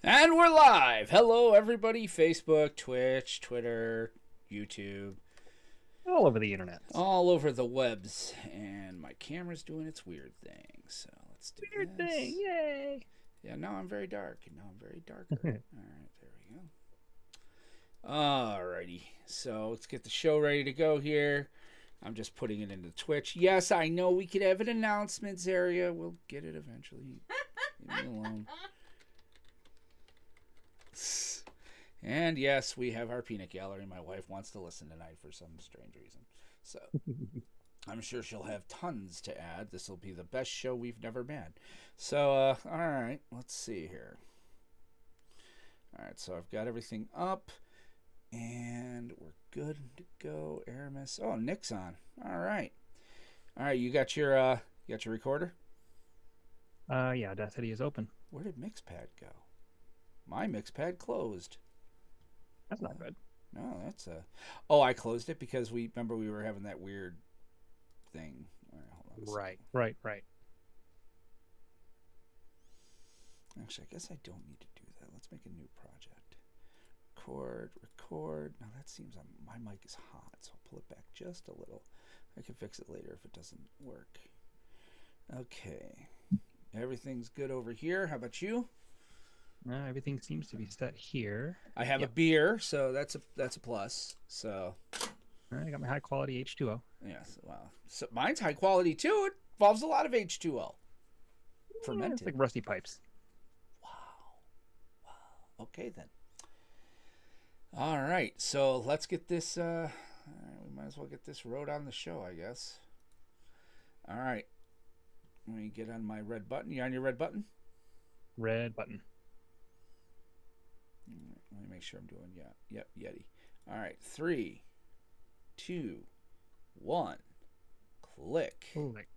And we're live. Hello, everybody. Facebook, Twitch, Twitter, YouTube. All over the internet. All over the webs. And my camera's doing its weird thing. So let's do Weird this. thing. Yay. Yeah, now I'm very dark. Now I'm very darker. All right, there we go. Alrighty. So let's get the show ready to go here. I'm just putting it into Twitch. Yes, I know we could have an announcements area. We'll get it eventually. Leave me alone. And yes, we have our peanut gallery. My wife wants to listen tonight for some strange reason. So I'm sure she'll have tons to add. This will be the best show we've never had. So, all right, let's see here. All right, so I've got everything up. And we're good to go. Aramis. Oh, Nick's on. All right. All right, you got your recorder? Yeah, Audacity is open. Where did Mixpad go? My Mixpad closed. That's not good. No, that's a... Oh, I closed it because we were having that weird thing. All right, hold on a second. Right. Actually, I guess I don't need to do that. Let's make a new project. Record. Now that seems my mic is hot, so I'll pull it back just a little. I can fix it later if it doesn't work. Okay. Everything's good over here. How about you? Everything seems to be set here. I have a beer, so that's a plus. So I got my high quality H2O. Yes, wow. So mine's high quality too. It involves a lot of H2O. Fermented. It's like rusty pipes. Wow. Okay then. All right, so let's get this. We might as well get this road on the show, I guess. All right. Let me get on my red button. You on your red button? Red button. Let me make sure I'm doing Yep, Yeti. All right, 3, 2, 1, click. Click.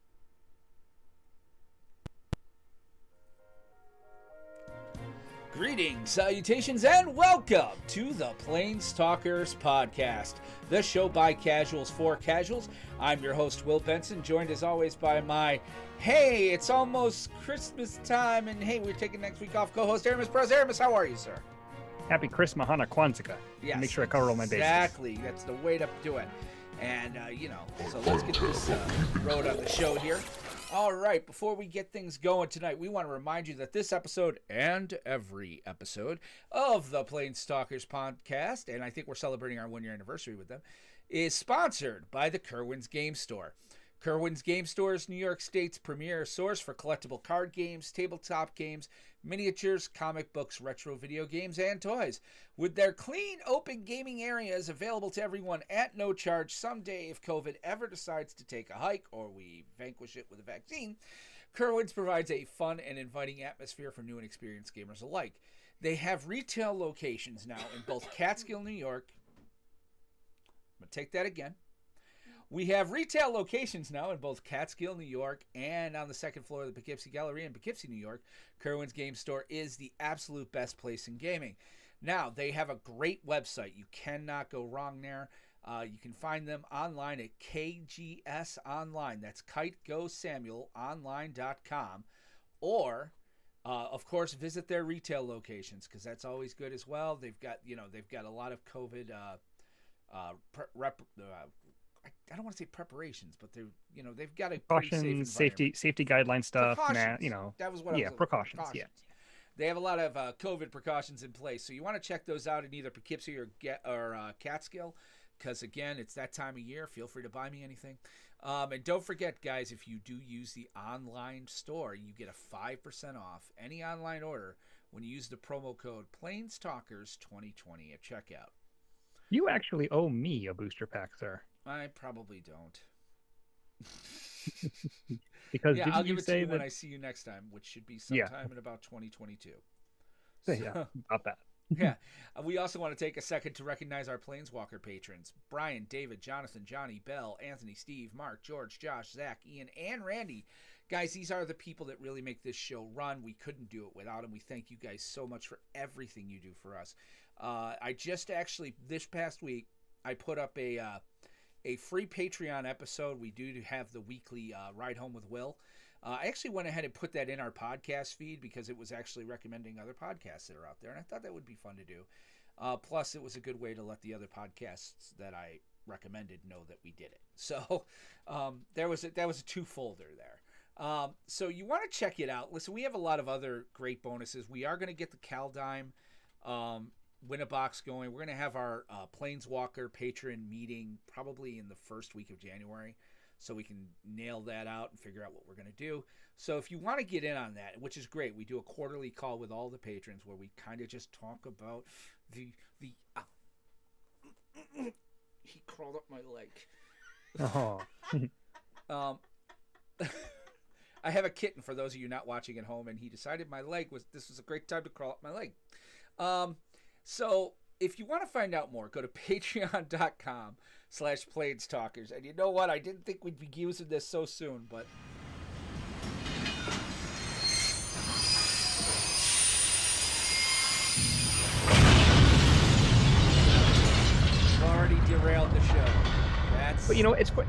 Greetings, salutations, and welcome to the Planestalkers Podcast, the show by casuals for casuals. I'm your host, Will Benson, joined as always by my, hey, it's almost Christmas time, and hey, we're taking next week off, co-host Aramis Bros. Aramis, how are you, sir? Happy Chris Mahana Kwanzaa. Yes, make sure I cover all my bases. Exactly, that's the way to do it. And, so let's get this road on the show here. All right, before we get things going tonight, we want to remind you that this episode and every episode of the Planestalkers Podcast, and I think we're celebrating our 1-year anniversary with them, is sponsored by the Kerwin's Game Store. Kerwin's Game Store is New York State's premier source for collectible card games, tabletop games, miniatures, comic books, retro video games, and toys. With their clean, open gaming areas available to everyone at no charge someday if COVID ever decides to take a hike or we vanquish it with a vaccine, Kerwin's provides a fun and inviting atmosphere for new and experienced gamers alike. They have retail locations now in both Catskill, New York. I'm going to take that again. We have retail locations now in both Catskill, New York, and on the second floor of the Poughkeepsie Gallery in Poughkeepsie, New York. Kerwin's Game Store is the absolute best place in gaming. Now, they have a great website. You cannot go wrong there. You can find them online at KGS Online. That's KiteGoSamuelOnline.com. Or, of course, visit their retail locations because that's always good as well. They've got a lot of COVID I don't want to say preparations, but they've got a precautions, safety guideline stuff. That was what precautions. Yeah. They have a lot of COVID precautions in place, so you want to check those out in either Poughkeepsie or Catskill, because again, it's that time of year. Feel free to buy me anything, and don't forget, guys, if you do use the online store, you get a 5% off any online order when you use the promo code Planestalkers2020 at checkout. You actually owe me a booster pack, sir. I probably don't. Because I'll give it to you when I see you next time, which should be sometime in about 2022. Yeah, about that. Yeah. We also want to take a second to recognize our Planeswalker patrons: Brian, David, Jonathan, Johnny, Bell, Anthony, Steve, Mark, George, Josh, Zach, Ian, and Randy. Guys, these are the people that really make this show run. We couldn't do it without them. We thank you guys so much for everything you do for us. I just actually, this past week, I put up a free Patreon episode. We do have the weekly Ride Home with Will. I actually went ahead and put that in our podcast feed because it was actually recommending other podcasts that are out there, and I thought that would be fun to do. Plus, it was a good way to let the other podcasts that I recommended know that we did it. So that was a two-folder there. So you want to check it out. Listen, we have a lot of other great bonuses. We are going to get the Kaldheim win a box going. We're going to have our Planeswalker patron meeting probably in the first week of January, so we can nail that out and figure out what we're going to do. So if you want to get in on that, which is great, we do a quarterly call with all the patrons where we kind of just talk about the he crawled up my leg. Oh. I have a kitten, for those of you not watching at home, and he decided this was a great time to crawl up my leg. So if you want to find out more, go to patreon.com/Planestalkers. And you know what? I didn't think we'd be using this so soon, but already derailed the show. But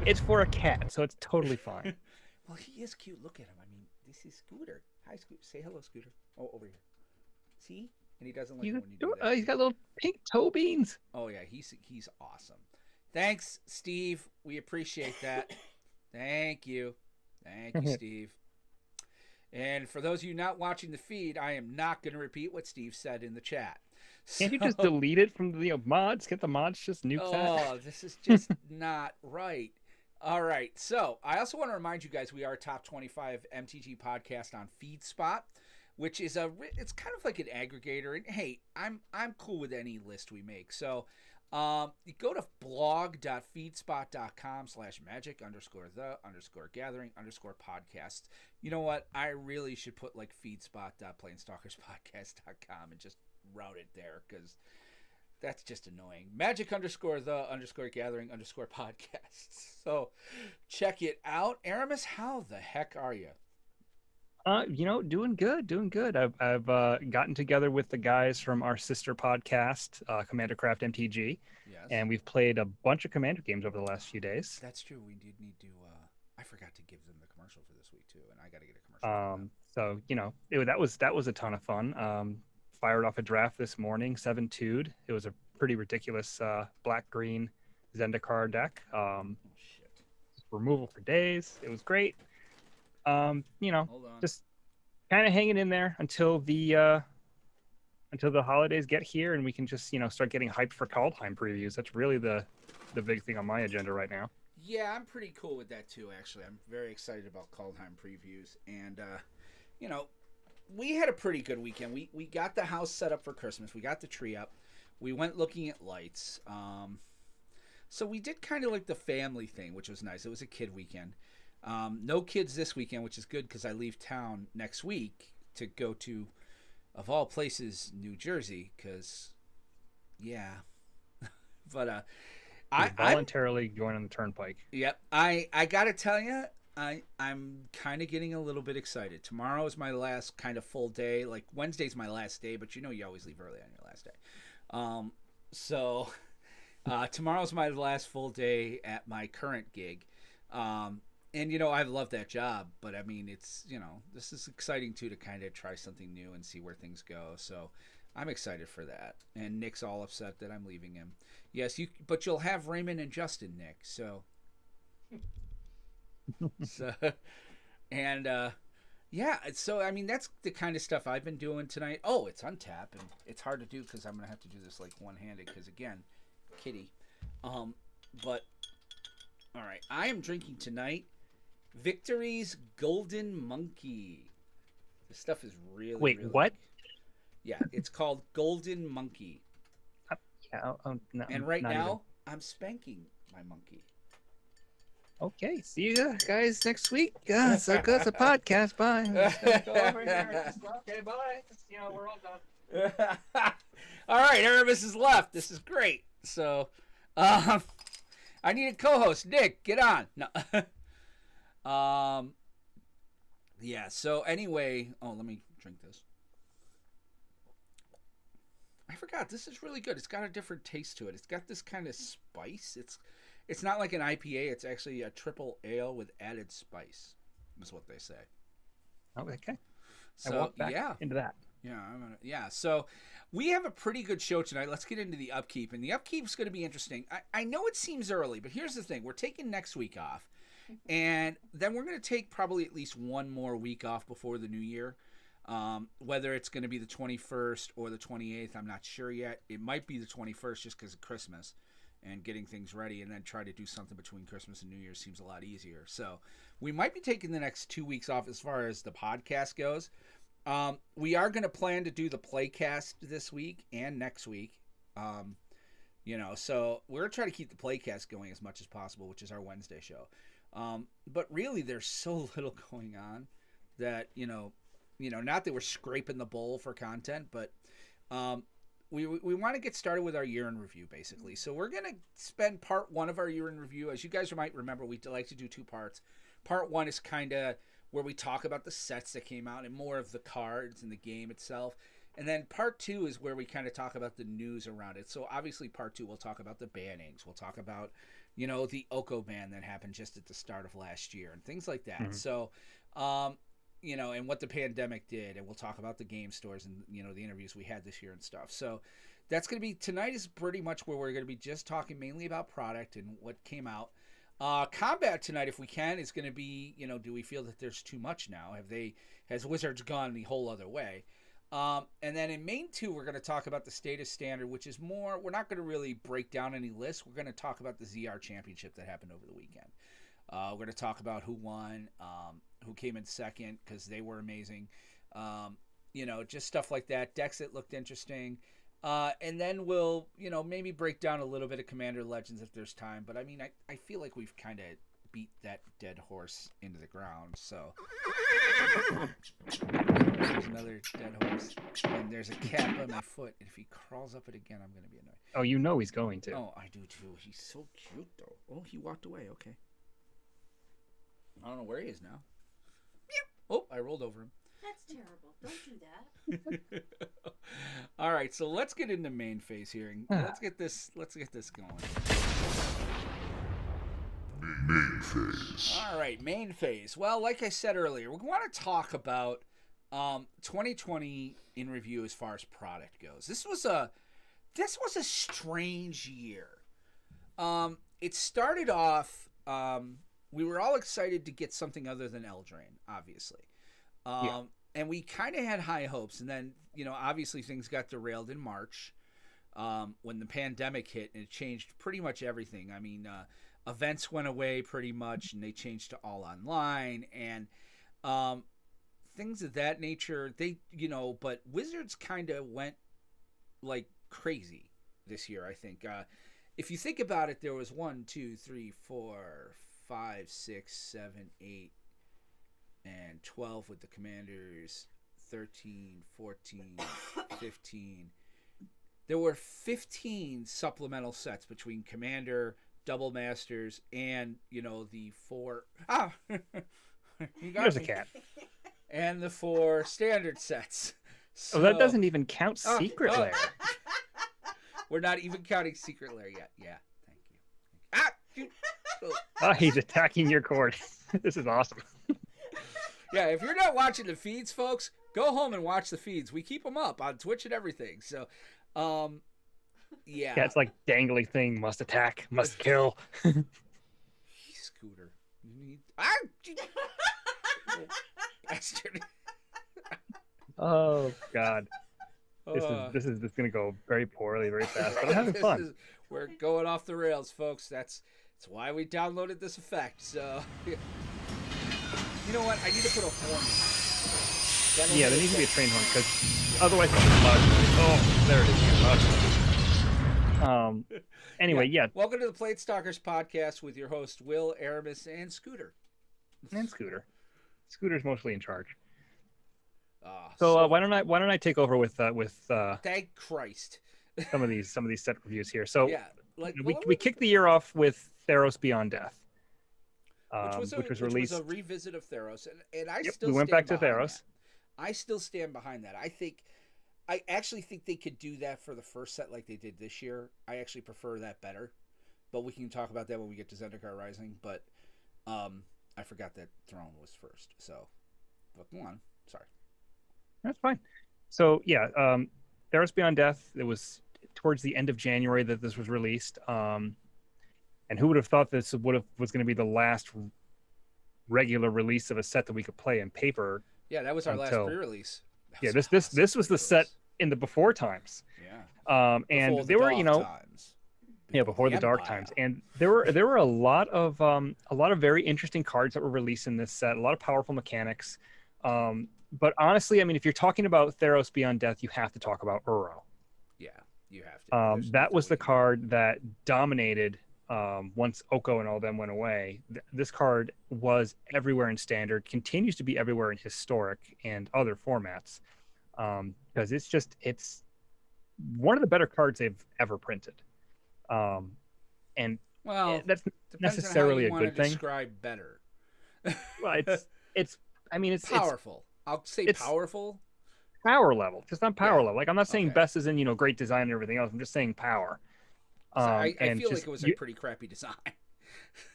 it's for a cat, so it's totally fine. Well, he is cute. Look at him. I mean, this is Scooter. Hi, Scooter. Say hello, Scooter. Oh, over here. See? And he doesn't like it when you do that. He's got little pink toe beans. Oh yeah, he's awesome. Thanks, Steve. We appreciate that. Thank you, Steve. And for those of you not watching the feed, I am not going to repeat what Steve said in the chat. Can't you just delete it from the mods? Can't the mods just nuke that? Oh, this is just not right. All right. So I also want to remind you guys we are a top 25 MTG podcast on FeedSpot, which is it's kind of like an aggregator. And hey, I'm cool with any list we make. So you go to blog.feedspot.com/magic_the_gathering_podcast. You know what? I really should put like feedspot.planestalkerspodcast.com and just route it there, because that's just annoying. Magic_the_gathering_podcasts. So check it out. Aramis, how the heck are you? Doing good. I've gotten together with the guys from our sister podcast, Commander Craft MTG, Yes. and we've played a bunch of Commander games over the last few days. That's true. We did need to. I forgot to give them the commercial for this week too, and I got to get a commercial. So that was a ton of fun. Fired off a draft this morning, 7-2'd. It was a pretty ridiculous black-green Zendikar deck. Shit. Removal for days. It was great. Hold on. Just kind of hanging in there until the holidays get here, and we can just start getting hyped for Kaldheim previews. That's really the big thing on my agenda right now. Yeah, I'm pretty cool with that too. Actually, I'm very excited about Kaldheim previews, and we had a pretty good weekend. We got the house set up for Christmas. We got the tree up. We went looking at lights. So we did kind of like the family thing, which was nice. It was a kid weekend. No kids this weekend, which is good because I leave town next week to go to, of all places, New Jersey. Because, yeah, but I'm voluntarily going on the turnpike. Yep, I gotta tell you, I'm kind of getting a little bit excited. Tomorrow is my last kind of full day. Like Wednesday's my last day, but you always leave early on your last day. So tomorrow's my last full day at my current gig. And I love that job, but I mean, it's, this is exciting too, to kind of try something new and see where things go. So I'm excited for that. And Nick's all upset that I'm leaving him. Yes, but you'll have Raymond and Justin, Nick. So, yeah. So, I mean, that's the kind of stuff I've been doing tonight. Oh, it's untap, and it's hard to do because I'm going to have to do this like one-handed because, again, kitty. But, all right. I am drinking tonight Victory's Golden Monkey. This stuff is really, Wait, really what? Yeah, it's called Golden Monkey. Yeah, no, and right now, I'm spanking my monkey. Okay, see you guys next week. So that's a podcast. Bye. Just gonna go over here. Okay, bye. We're all done. All right, Aramis is left. This is great. So, I need a co-host. Nick, get on. No. Yeah. So anyway, let me drink this. I forgot. This is really good. It's got a different taste to it. It's got this kind of spice. It's not like an IPA. It's actually a triple ale with added spice. Is what they say. Oh, okay. So I walked back into that. Yeah. So we have a pretty good show tonight. Let's get into the upkeep, and the upkeep is going to be interesting. I know it seems early, but here's the thing: we're taking next week off, and then we're going to take probably at least one more week off before the new year. Whether it's going to be the 21st or the 28th, I'm not sure yet. It might be the 21st just because of Christmas and getting things ready, and then try to do something between Christmas and New Year's seems a lot easier. So we might be taking the next 2 weeks off as far as the podcast goes. We are going to plan to do the playcast this week and next week. So we're going to try to keep the playcast going as much as possible, which is our Wednesday show. But really, there's so little going on that, not that we're scraping the bowl for content, but we want to get started with our year in review, basically. So we're going to spend part one of our year in review. As you guys might remember, we like to do two parts. Part one is kind of where we talk about the sets that came out and more of the cards and the game itself. And then part two is where we kind of talk about the news around it. So obviously part two, we'll talk about the bannings. We'll talk about, the Oko ban that happened just at the start of last year and things like that. Mm-hmm. So, and what the pandemic did, and we'll talk about the game stores and, the interviews we had this year and stuff. So that's going to be, tonight is pretty much where we're going to be just talking mainly about product and what came out. Combat tonight, if we can, is going to be, do we feel that there's too much now? Has Wizards gone the whole other way? And then in main two, we're going to talk about the status standard, which is more, we're not going to really break down any lists. We're going to talk about the ZR championship that happened over the weekend. We're going to talk about who won, who came in second, because they were amazing. Just stuff like that. Decks that looked interesting. And then we'll, maybe break down a little bit of Commander Legends if there's time. But, I feel like we've kind of beat that dead horse into the ground. So there's another dead horse. And there's a cat by my foot. And if he crawls up it again, I'm going to be annoyed. Oh, he's going to. Oh, I do too. He's so cute, though. Oh, he walked away. Okay. I don't know where he is now. Oh, I rolled over him. That's terrible. Don't do that. All right, so let's get into main phase here. And let's get this going. Main phase. All right, main phase. Well, like I said earlier, we want to talk about 2020 in review as far as product goes. This was a strange year. It started off. We were all excited to get something other than Eldraine, obviously. And we kind of had high hopes. And then, obviously things got derailed in March when the pandemic hit, and it changed pretty much everything. Events went away pretty much, and they changed to all online and things of that nature. But Wizards kind of went like crazy this year, I think. If you think about it, there was 1, 2, 3, 4, 5, 6, 7, 8, and 12 with the Commanders, 13, 14, 15. There were 15 supplemental sets between Commander, Double Masters, and, the 4... There's a cat. And the 4 standard sets. So, that doesn't even count Secret Lair. We're not even counting Secret Lair yet. Yeah, thank you. Oh, he's attacking your cord. This is awesome. Yeah, if you're not watching the feeds, folks, go home and watch the feeds. We keep them up on Twitch and everything. So, yeah. Cat's like dangly thing. Must attack. Must kill. Scooter. You need... Bastard. Oh, God. This is going to go very poorly, very fast. But I'm having fun. We're going off the rails, folks. That's why we downloaded this effect. So, you know what? I need to put a horn in. Yeah, there needs to be a train horn, because otherwise it's just bug. Oh, there it is. Anyway, yeah. Welcome to the Plate Stalkers podcast with your host, Will, Aramis, and Scooter. And Scooter. Scooter's mostly in charge. So why don't I take over with Thank Christ. some of these set reviews here. So Yeah, like we kicked the year off with Theros Beyond Death, which was released. a revisit of Theros, and I Yep, still we went stand back to behind Theros. that. I still stand behind that. I actually think they could do that for the first set like they did this year. I actually prefer that better, but we can talk about that when we get to Zendikar Rising. But I forgot that Throne was first, so but go on. Sorry. That's fine. So yeah, Theros Beyond Death. It was towards the end of January that this was released. And who would have thought was going to be the last regular release of a set that we could play in paper? Yeah, that was our last pre-release. Yeah, this was the set in the before times. Yeah. And before there were, times. Before the dark times, and there were a lot of very interesting cards that were released in this set. A lot of powerful mechanics. But honestly, I mean, if you're talking about Theros Beyond Death, you have to talk about Uro. Yeah, you have to. That was the card that dominated once Oko and all them went away. This card was everywhere in Standard, continues to be everywhere in Historic and other formats, because it's one of the better cards they've ever printed. And well, that's necessarily on how you a good thing. Describe better. Well, it's powerful. I'll say it's powerful. Power level, just not power Yeah. level. Like I'm not saying best is in great design and everything else. I'm just saying power. So I feel like it was a pretty crappy design.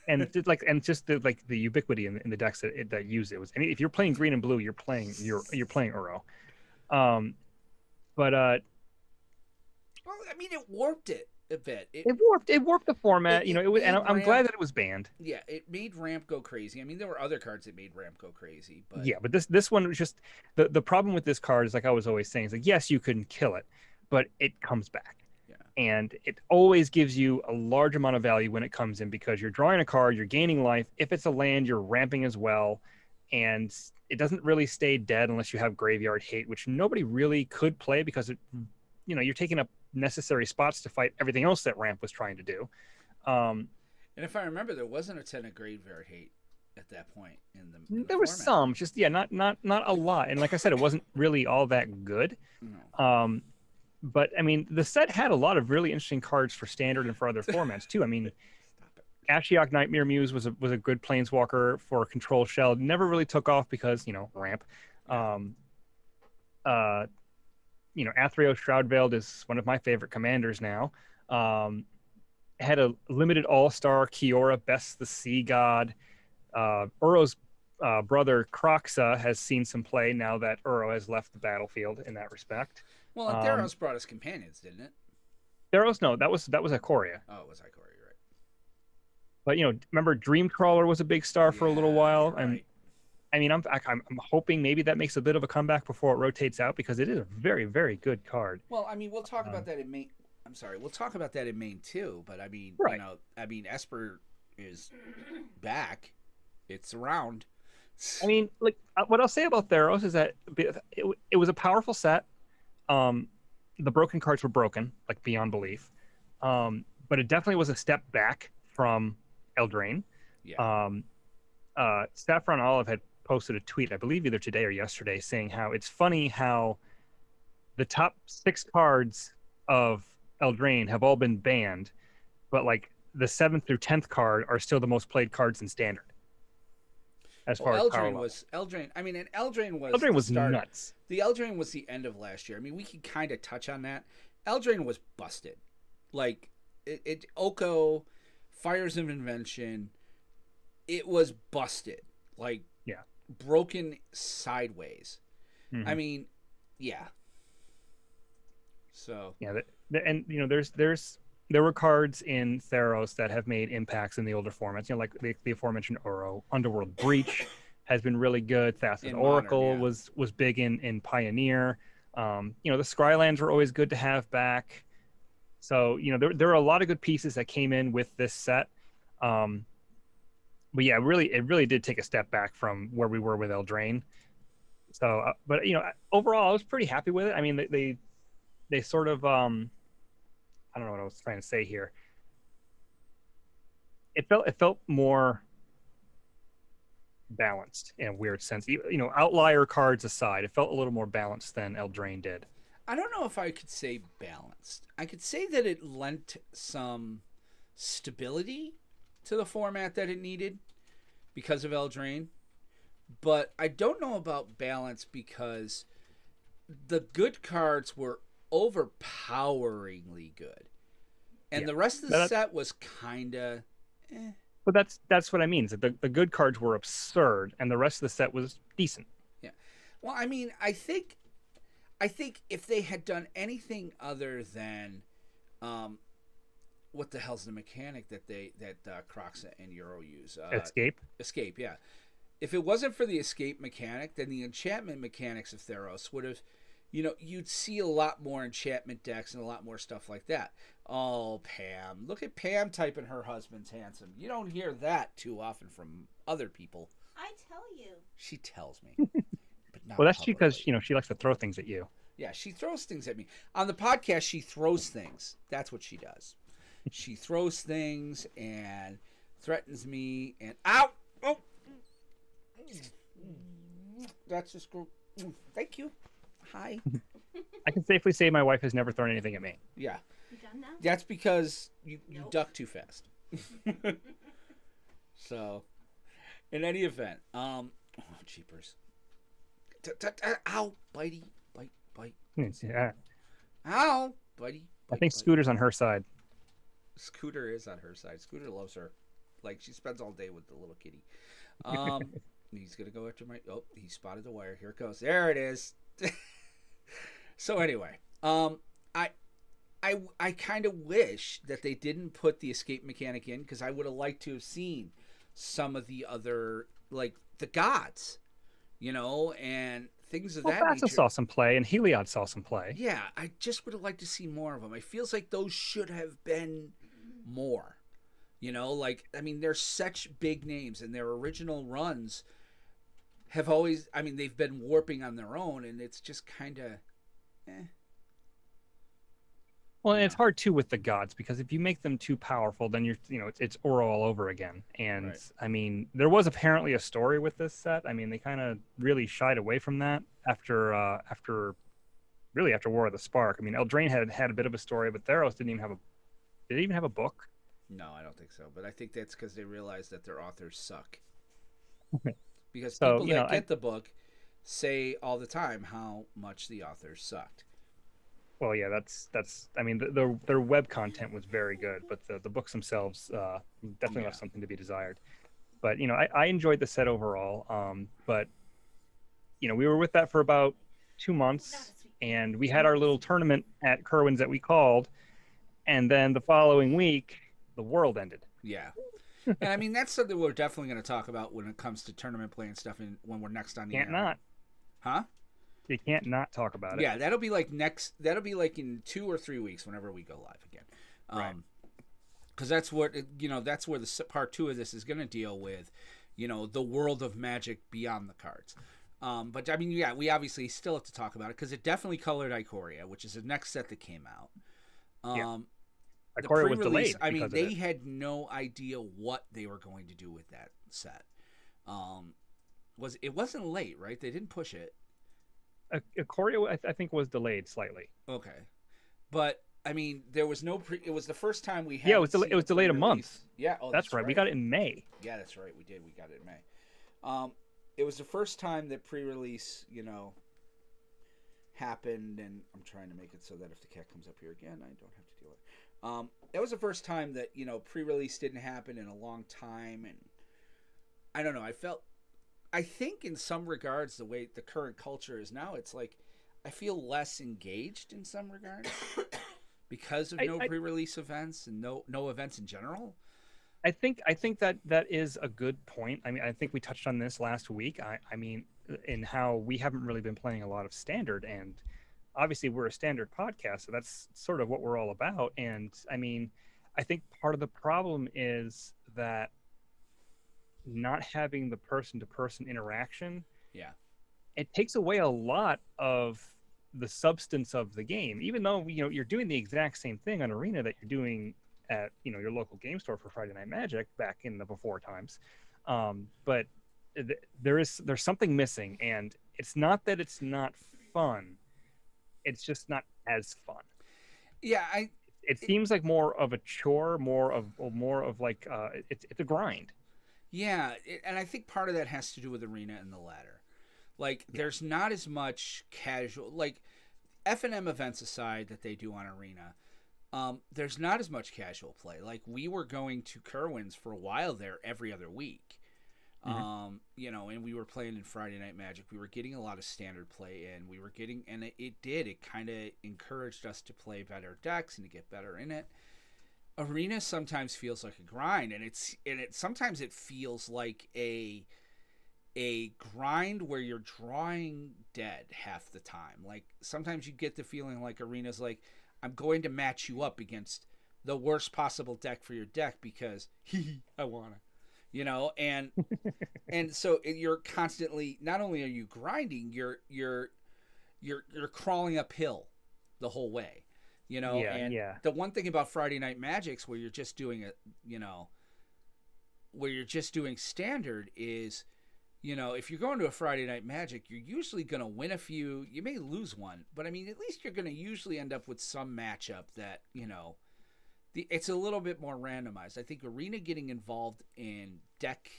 and just the ubiquity in the decks that use it was. I mean, if you're playing green and blue, you're playing Uro. Well, I mean, it warped it a bit. It warped the format. It was, and I'm glad that it was banned. Yeah, it made Ramp go crazy. I mean, there were other cards that made Ramp go crazy, but yeah, but this one was just the problem with this card is, like I was always saying, is like, yes, you can kill it, but it comes back. Yeah. And it always gives you a large amount of value when it comes in, because you're drawing a card, you're gaining life. If it's a land, you're ramping as well, and it doesn't really stay dead unless you have Graveyard Hate, which nobody really could play because you're taking up necessary spots to fight everything else that Ramp was trying to do. And if I remember, there wasn't a ton of Graveyard Hate at that point in the there was format. some, just not a lot. And like I said, it wasn't really all that good. No. But I mean, the set had a lot of really interesting cards for Standard and for other formats too. I mean, Ashiok Nightmare Muse was a good Planeswalker for Control Shell. Never really took off because Ramp. Athreos Shroudveiled is one of my favorite commanders now. Had a limited all-star Kiora, Best the Sea God. Uro's brother Kroxa has seen some play now that Uro has left the battlefield in that respect. Well, and Theros brought us companions, didn't it? Theros, no, that was Ikoria. Oh, it was Ikoria, right? But remember Dreamcrawler was a big star for a little while, and right. I mean, I'm hoping maybe that makes a bit of a comeback before it rotates out, because it is a very, very good card. Well, I mean, we'll talk about that in main. I'm sorry, we'll talk about that in main too. But I mean, right. Esper is back. It's around. I mean, like what I'll say about Theros is that it was a powerful set. The broken cards were broken, like beyond belief. But it definitely was a step back from Eldraine. Yeah. Saffron Olive had posted a tweet, I believe either today or yesterday, saying how it's funny how the top 6 cards of Eldraine have all been banned, but like the 7th through 10th card are still the most played cards in Standard. As far as power level. Eldraine. I mean, and Eldraine was nuts. The Eldraine was the end of last year. I mean, we could kind of touch on that. Eldraine was busted. Like Oko, Fires of Invention, it was busted. Like, yeah, broken sideways. Mm-hmm. I mean, yeah. So yeah, and there were cards in Theros that have made impacts in the older formats. Like the aforementioned Uro. Underworld Breach has been really good. Thassa's Oracle was big in Pioneer. The Skrylands were always good to have back. So there are a lot of good pieces that came in with this set. But yeah, it really did take a step back from where we were with Eldraine. So, but overall, I was pretty happy with it. I mean, they sort of I don't know what I was trying to say here. It felt more balanced in a weird sense. Outlier cards aside, it felt a little more balanced than Eldraine did. I don't know if I could say balanced. I could say that it lent some stability to the format that it needed because of Eldraine. But I don't know about balance because the good cards were overpoweringly good. And the rest of the set was kind of But that's what I mean. Is that the good cards were absurd, and the rest of the set was decent. Yeah. Well, I mean, I think if they had done anything other than, what the hell's the mechanic that Crocs and Euro use? Escape. Escape, yeah. If it wasn't for the escape mechanic, then the enchantment mechanics of Theros would have, you'd see a lot more enchantment decks and a lot more stuff like that. Oh, Pam. Look at Pam typing her husband's handsome. You don't hear that too often from other people. I tell you. She tells me. But not Well, that's publicly. because, she likes to throw things at you. Yeah, she throws things at me. On the podcast, she throws things. That's what she does. She throws things and threatens me and ow! Oh! That's just cool. Thank you. Hi. I can safely say my wife has never thrown anything at me. Yeah. You done now? That's because you Nope. duck too fast. So, in any event, cheapers. Ow, bitey, bite. Yeah. Ow, buddy. I think Scooter's on her side. Scooter is on her side. Scooter loves her. Like, she spends all day with the little kitty. He's gonna go after my. Oh, he spotted the wire. Here it goes. There it is. So anyway, I kind of wish that they didn't put the escape mechanic in because I would have liked to have seen some of the other, like the gods, and things of that Thassa nature. saw some play, and Heliod saw some play. Yeah, I just would have liked to see more of them. It feels like those should have been more. They're such big names, and their original runs have always, they've been warping on their own, and it's just kind of, Well, and it's hard too with the gods because if you make them too powerful, then it's Oro all over again. And Right. There was apparently a story with this set. They kind of really shied away from that after War of the Spark. Eldraine had a bit of a story, but Theros did it even have a book? No, I don't think so. But I think that's because they realize that their authors suck. Because So, people that get the book say all the time how much the authors sucked. Well, yeah, that's. Their web content was very good, but the books themselves definitely left something to be desired. But I enjoyed the set overall. But we were with that for about 2 months, and we had our little tournament at Kerwin's that we called, and then the following week, the world ended. Yeah. And that's something we're definitely going to talk about when it comes to tournament play and stuff when we're next on the air. Can't not. Huh? You can't not talk about it. Yeah, that'll be like in 2 or 3 weeks whenever we go live again. Right. Because that's what that's where the part 2 of this is going to deal with, the world of Magic beyond the cards. But we obviously still have to talk about it because it definitely colored Ikoria, which is the next set that came out. Ikoria was delayed. They had no idea what they were going to do with that set. It wasn't late, right? They didn't push it. Ikoria, I think, was delayed slightly. Okay, but there was no it was the first time we had. Yeah, it was delayed a month. Yeah, that's right. We got it in May. Yeah, that's right. We did. We got it in May. It was the first time that pre-release, happened, and I'm trying to make it so that if the cat comes up here again, I don't have to deal with it. That was the first time that pre-release didn't happen in a long time, and I don't know. I think in some regards, the way the current culture is now, it's like I feel less engaged in some regards because of no pre-release events and no events in general. I think that is a good point. I think we touched on this last week. In how we haven't really been playing a lot of standard, and obviously we're a standard podcast, so that's sort of what we're all about. And I think part of the problem is that not having the person-to-person interaction, it takes away a lot of the substance of the game. Even though you're doing the exact same thing on Arena that you're doing at your local game store for Friday Night Magic back in the before times, but there's something missing, and it's not that it's not fun, it's just not as fun. Yeah, It seems like more of a chore, more of like it's a grind. yeah, and I think part of that has to do with arena and the ladder. Like, there's not as much casual, like F&M events aside that they do on arena. There's not as much casual play. Like, we were going to Kerwin's for a while there every other week. And we were playing in Friday Night Magic. We were getting a lot of standard play in. We were getting, and it kind of encouraged us to play better decks and to get better in it. Arena sometimes feels like a grind, and sometimes it feels like a grind where you're drawing dead half the time. Like, sometimes you get the feeling like Arena's like, I'm going to match you up against the worst possible deck for your deck because I wanna. And so you're constantly, not only are you grinding, you're crawling uphill the whole way, the one thing about Friday Night Magics where you're just doing standard is, if you're going to a Friday Night Magic, you're usually going to win a few. You may lose one, but I mean, at least you're going to usually end up with some matchup that, it's a little bit more randomized. I think Arena getting involved in deck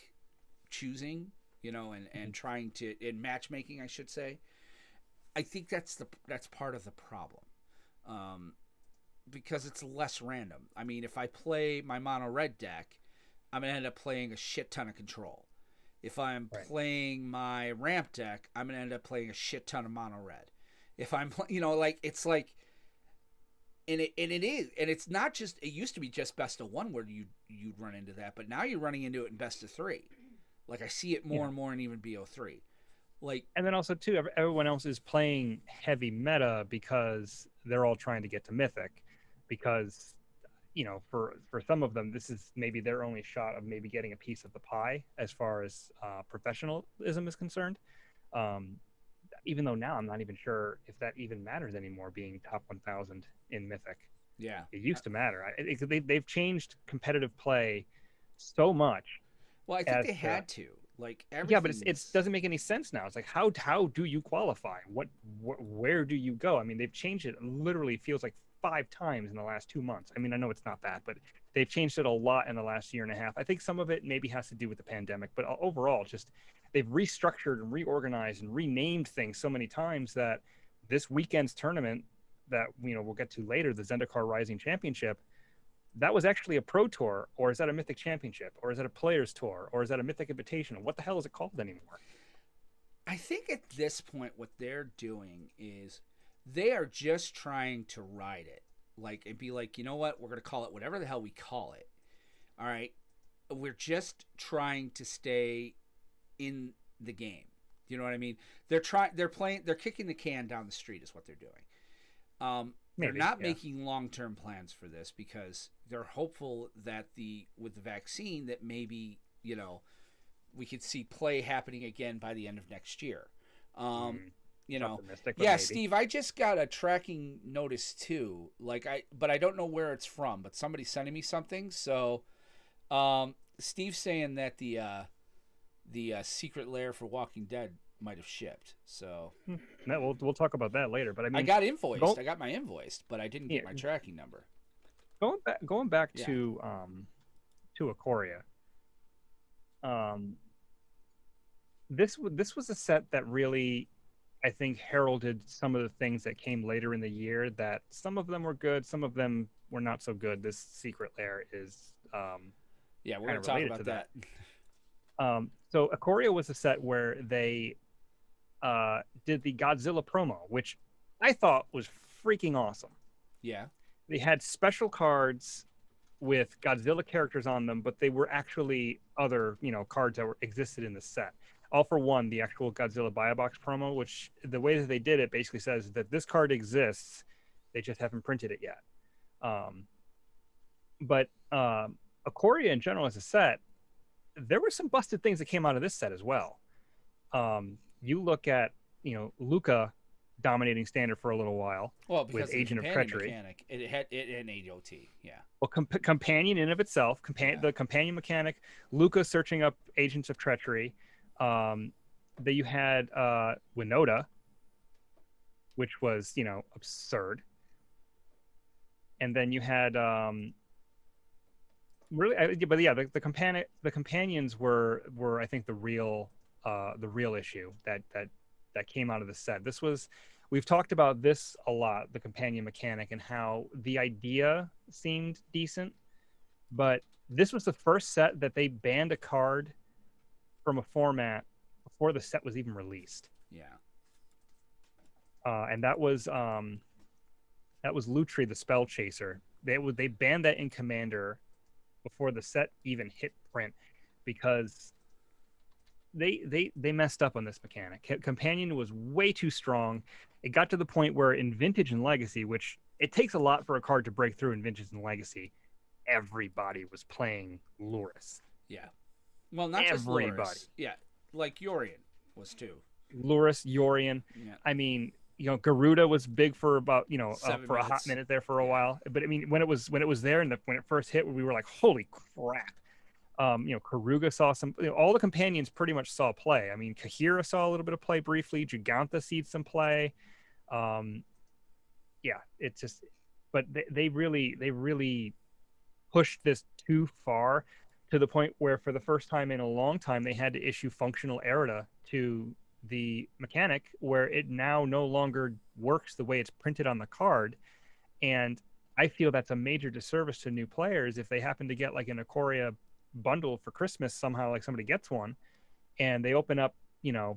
choosing, and trying to, in matchmaking, I should say, I think that's part of the problem. Because it's less random. I mean, if I play my mono red deck, I'm going to end up playing a shit ton of control. If I'm playing my ramp deck, I'm going to end up playing a shit ton of mono red. If I'm, it's like, and it is, and it's not just, it used to be just best of one where you'd run into that, but now you're running into it in best of three. Like, I see it more and more in even BO3. Like, and then also too, everyone else is playing heavy meta because they're all trying to get to Mythic, because for some of them, this is maybe their only shot of maybe getting a piece of the pie as far as professionalism is concerned. Even though now I'm not even sure if that even matters anymore, being top 1,000 in Mythic. Yeah, it used to matter. They've changed competitive play so much. Well, I think they had to. Like, yeah, but it doesn't make any sense now. It's like, how do you qualify? Where do you go? I mean, they've changed it. Literally feels like 5 times in the last 2 months. I mean, I know it's not that, but they've changed it a lot in the last year and a half. I think some of it maybe has to do with the pandemic, but overall, just they've restructured and reorganized and renamed things so many times that this weekend's tournament that we'll get to later, the Zendikar Rising Championship, that was actually a Pro Tour, or is that a Mythic Championship, or is that a Players Tour, or is that a Mythic Invitational? What the hell is it called anymore? I think at this point what they're doing is they are just trying to ride it. Like, and be like, you know what? We're going to call it whatever the hell we call it. All right? We're just trying to stay in the game. You know what I mean? They're kicking the can down the street is what they're doing. They're not making long-term plans for this because they're hopeful that with the vaccine that maybe, we could see play happening again by the end of next year. Maybe. Steve, I just got a tracking notice too. But I don't know where it's from, but somebody's sending me something. So, Steve's saying that the secret lair for Walking Dead might have shipped. So we'll talk about that later. But I mean, I got invoiced. I got my invoiced, but I didn't get my tracking number. Going back to Ikoria. This was a set that really, I think, heralded some of the things that came later in the year. That some of them were good, some of them were not so good. This secret lair is we're going to talk about that. So Ikoria was a set where they did the Godzilla promo, which I thought was freaking awesome. Yeah. They had special cards with Godzilla characters on them, but they were actually other, cards that existed in the set. All for One, the actual Godzilla Buy a Box promo, which the way that they did it basically says that this card exists, they just haven't printed it yet. But Ikoria in general as a set, there were some busted things that came out of this set as well. You look at, Luca dominating standard for a little while. Well, because with Agent of Treachery. Mechanic, it had an AOT, yeah. Well, companion in of itself, the companion mechanic, Luca searching up Agents of Treachery, Then you had Winota, which was absurd, and then you had but yeah, the companions were I think the real issue that came out of the set. We've talked about this a lot, the companion mechanic, and how the idea seemed decent, but this was the first set that they banned a card from a format before the set was even released. Yeah. And that was Lutri, the Spell Chaser. They banned that in Commander before the set even hit print because they messed up on this mechanic. Companion was way too strong. It got to the point where in Vintage and Legacy, which it takes a lot for a card to break through in Vintage and Legacy, everybody was playing Lurrus. Yeah. Well, not everybody. Just Lurrus. Yeah, like Yorion was too. Lurrus, Yorion. Yeah. I mean, Garuda was big for about for a hot minute there for a while. But I mean, when it was there and when it first hit, we were like, holy crap. Karuga saw some. All the companions pretty much saw play. I mean, Kahira saw a little bit of play briefly. Gigantha seed some play. Yeah, it's just, but they really pushed this too far to the point where, for the first time in a long time, they had to issue functional errata to the mechanic, where it now no longer works the way it's printed on the card. And I feel that's a major disservice to new players if they happen to get like an Ikoria bundle for Christmas somehow, like somebody gets one and they open up a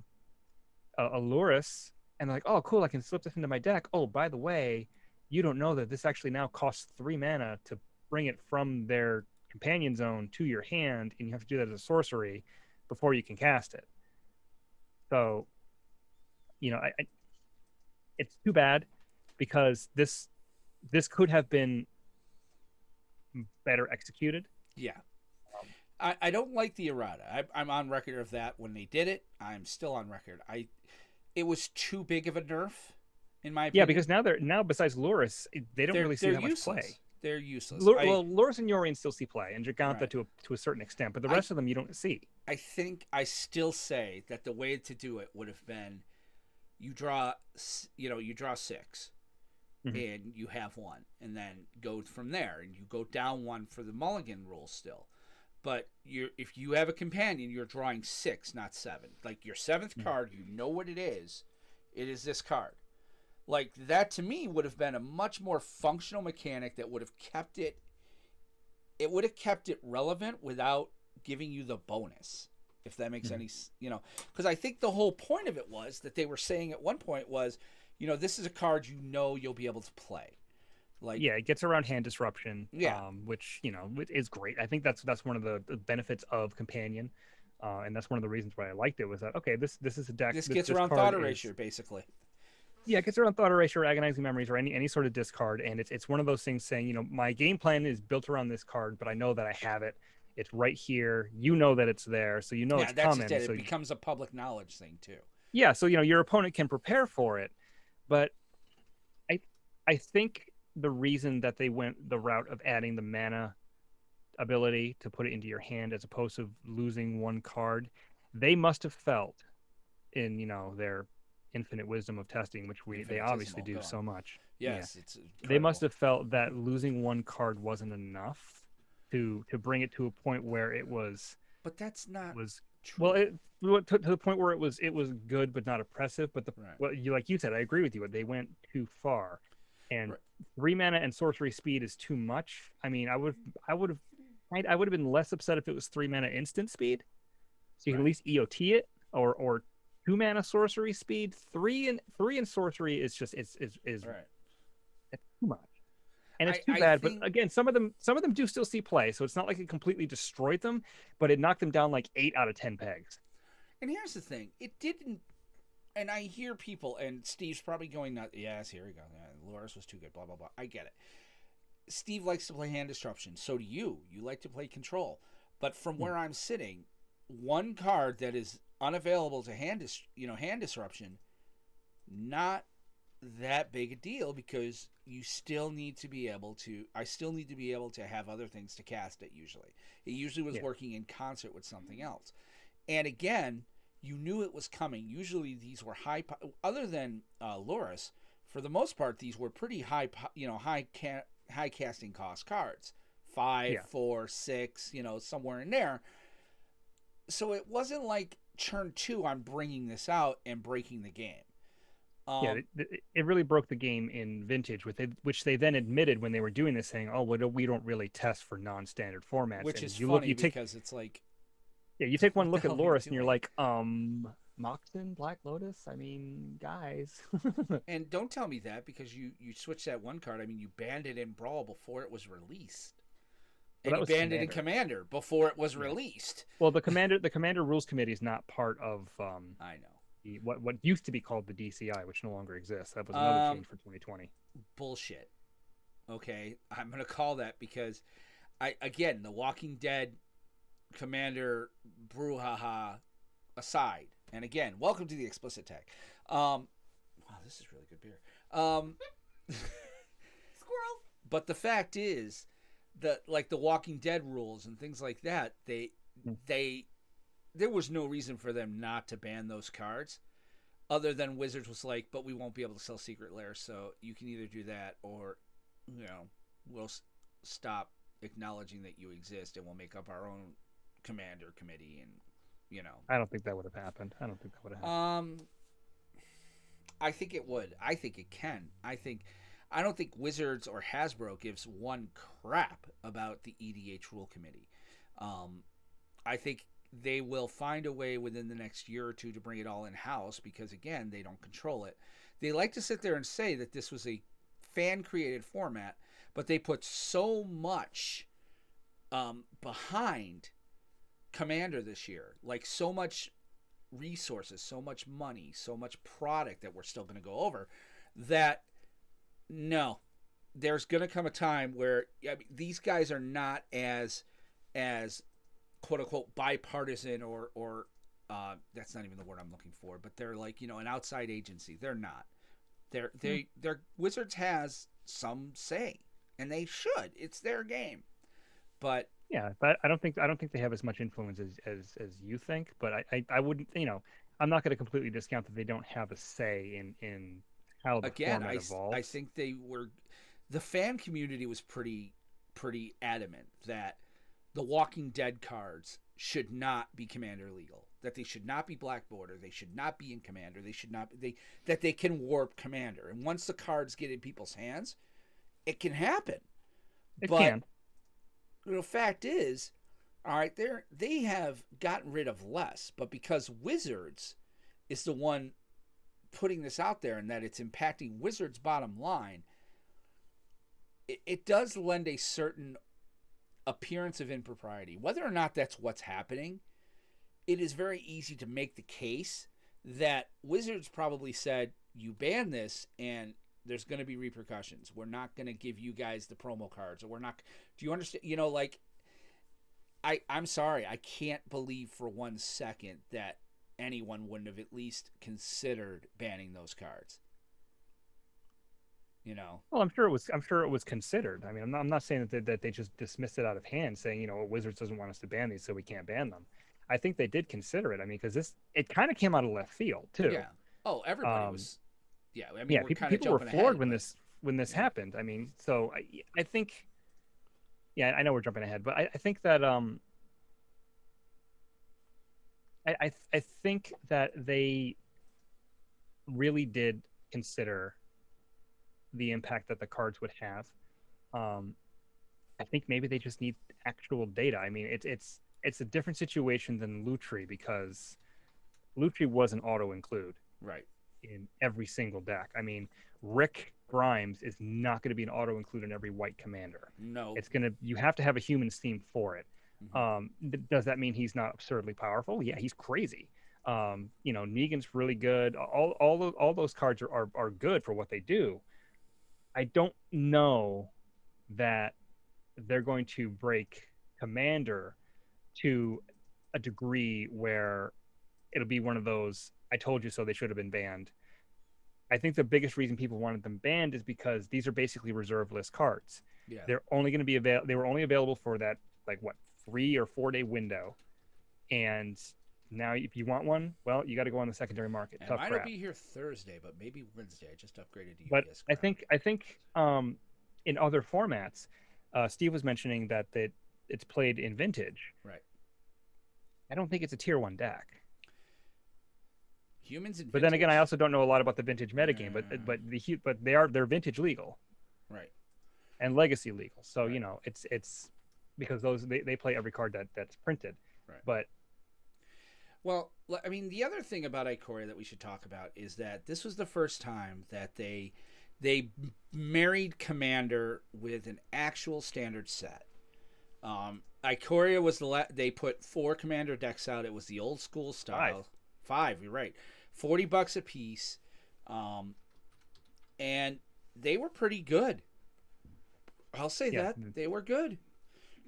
Lurrus and they're like, oh cool, I can slip this into my deck. Oh, by the way, you don't know that this actually now costs 3 mana to bring it from their companion zone to your hand, and you have to do that as a sorcery before you can cast it. So it's too bad, because this could have been better executed. Yeah. I don't like the errata. I'm on record of that. When they did it, I'm still on record. It was too big of a nerf, in my opinion. Yeah, because now besides Lurrus, they don't really see that much play. They're useless. Well, Lurrus and Yorion still see play, and Gigantha Right. to a certain extent, but the rest of them you don't see. I think I still say that the way to do it would have been, you draw 6, Mhm. and you have 1, and then go from there, and you go down 1 for the mulligan rule still. But if you have a companion, you're drawing 6, not 7. Like your 7th card, you know what it is. It is this card. Like, that to me would have been a much more functional mechanic that would have kept it. It would have kept it relevant without giving you the bonus, if that makes any, because I think the whole point of it was that they were saying at one point was, this is a card you'll be able to play. Like, yeah, it gets around hand disruption, Yeah. which is great. I think that's one of the benefits of Companion, and that's one of the reasons why I liked it, was that this is a deck. This gets around card thought erasure, basically. Yeah, it gets around thought erasure, agonizing memories, or any sort of discard, and it's one of those things saying, my game plan is built around this card, but I know that I have it. It's right here. You know that it's there, so it's that's coming. It. So It becomes a public knowledge thing too. Yeah, so your opponent can prepare for it, but I think the reason that they went the route of adding the mana ability to put it into your hand as opposed to losing 1 card, they must have felt in their infinite wisdom of testing, which they obviously do so much. Yes, it's incredible. They must have felt that losing 1 card wasn't enough to bring it to a point where it was. But that's not true. Well, to the point where it was good but not oppressive. But like you said, I agree with you. They went too far, and 3 mana and sorcery speed is too much. I mean, I would have been less upset if it was 3 mana instant speed, so you can at least EOT it, or 2 mana sorcery speed. 3 and sorcery is just it's too much, and it's too bad. But again, some of them do still see play, so it's not like it completely destroyed them, but it knocked them down like 8 out of 10 pegs. And here's the thing: it didn't. And I hear people, and Steve's probably going, yes, here we go. Yeah, Lurrus was too good, blah, blah, blah. I get it. Steve likes to play hand disruption. So do you. You like to play control. But from where I'm sitting, 1 card that is unavailable to hand disruption, not that big a deal, because you still need to be able to. I still need to be able to have other things to cast it. Usually, it was working in concert with something else. And again, you knew it was coming. Usually these were other than Loris, for the most part, these were pretty high, high casting cost cards. 5, 4, 6, somewhere in there. So it wasn't like turn 2, I'm bringing this out and breaking the game. It really broke the game in Vintage, which they then admitted when they were doing this, saying, "Oh, well, we don't really test for non-standard formats." Which and is funny because it's like, you take one look at Loris and you're like, Moxon, Black Lotus. I mean, guys. And don't tell me that, because you switched that one card. I mean, you banned it in Brawl before it was released. And you banned it in Commander before it was released. Well, the Commander Rules Committee is not part of I know. What used to be called the DCI, which no longer exists. That was another change for 2020. Bullshit. Okay, I'm gonna call that, because the Walking Dead Commander brouhaha aside, and again, welcome to the explicit tag. Wow, this is really good beer. Squirrel. But the fact is that, like, the Walking Dead rules and things like that, there was no reason for them not to ban those cards, other than Wizards was like, but we won't be able to sell Secret Lair, so you can either do that or, we'll stop acknowledging that you exist and we'll make up our own Commander committee, and, I don't think that would have happened. I think it would. I think it can. I don't think Wizards or Hasbro gives one crap about the EDH rule committee. I think they will find a way within the next year or two to bring it all in-house, because, again, they don't control it. They like to sit there and say that this was a fan-created format, but they put so much behind Commander this year, like so much resources, so much money, so much product that we're still going to go over, that no, there's going to come a time where these guys are not as quote unquote bipartisan or that's not even the word I'm looking for, but they're like, an outside agency. They're not. They're Wizards has some say, and they should. It's their game. But I don't think they have as much influence as you think, but I wouldn't, I'm not going to completely discount that they don't have a say in how the format evolves. I think the fan community was pretty adamant that the Walking Dead cards should not be Commander legal, that they should not be Black Border, they should not be in Commander, that they can warp Commander. And once the cards get in people's hands, it can happen. It can. The fact is, all right, they have gotten rid of less, but because Wizards is the one putting this out there and that it's impacting Wizards' bottom line, it does lend a certain appearance of impropriety. Whether or not that's what's happening, it is very easy to make the case that Wizards probably said, you ban this and there's going to be repercussions. We're not going to give you guys the promo cards, or we're not. Do you understand? I'm sorry. I can't believe for 1 second that anyone wouldn't have at least considered banning those cards. Well, I'm sure it was considered. I mean, I'm not saying that they just dismissed it out of hand, saying, Wizards doesn't want us to ban these, so we can't ban them. I think they did consider it. I mean, because it kind of came out of left field too. Yeah. Oh, everybody was. Yeah. I mean, yeah. People were floored when this happened. I mean, so I think. Yeah, I know we're jumping ahead, but I think that I think that they really did consider the impact that the cards would have. I think maybe they just need actual data. I mean, it's a different situation than Lutri, because Lutri was an auto include right in every single deck. I mean, Rick Grimes is not going to be an auto include in every white commander. No, you have to have a human theme for it. Mm-hmm. Does that mean he's not absurdly powerful? Yeah, he's crazy. Negan's really good. All those cards are good for what they do. I don't know that they're going to break Commander to a degree where it'll be one of those, I told you so, they should have been banned. I think the biggest reason people wanted them banned is because these are basically reserve list cards. Yeah. They're only going to be they were only available for that 3 or 4 day window. And Now, if you want one, well, you got to go on the secondary market. And Tough mine crap. will be here Thursday, but maybe Wednesday. I just upgraded to But UPS I ground. think in other formats, Steve was mentioning that it's played in vintage. Right. I don't think it's a tier 1 deck. Humans in But then again, I vintage? also don't know a lot about the vintage metagame. But they're vintage legal Right. and legacy legal. So Right. you know it's because they play every card that's printed. Right. But Well, I mean, the other thing about Ikoria that we should talk about is that this was the first time that they married Commander with an actual standard set. Ikoria was they put 4 Commander decks out. It was the old school style. 5, you're right. $40 a piece. And they were pretty good. I'll say that. They were good.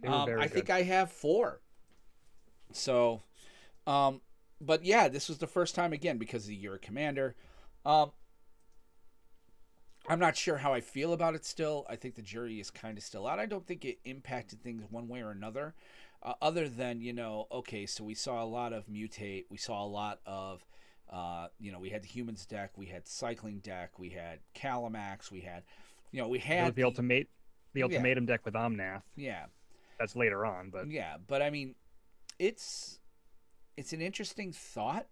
they were very I good. think I have 4. So, but yeah, this was the first time again because of the Year of Commander. I'm not sure how I feel about it still. I think the jury is kind of still out. I don't think it impacted things one way or another. Other than, okay, so we saw a lot of Mutate. We saw a lot of, we had the Humans deck. We had Cycling deck. We had Calamax. We had, we had the ultimatum deck with Omnath. Yeah. That's later on, but yeah, but I mean, it's an interesting thought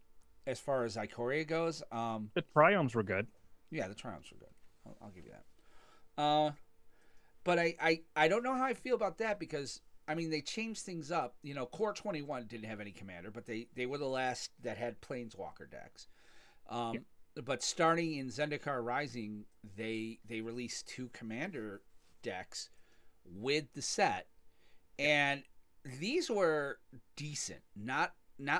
as far as Ikoria goes. the Triomes were good. Yeah, the Triumphs were good. I'll give you that. But I don't know how I feel about that because I mean they changed things up. Core 21 didn't have any commander, but they were the last that had Planeswalker decks. But starting in Zendikar Rising, they released 2 commander decks with the set, and these were decent. Not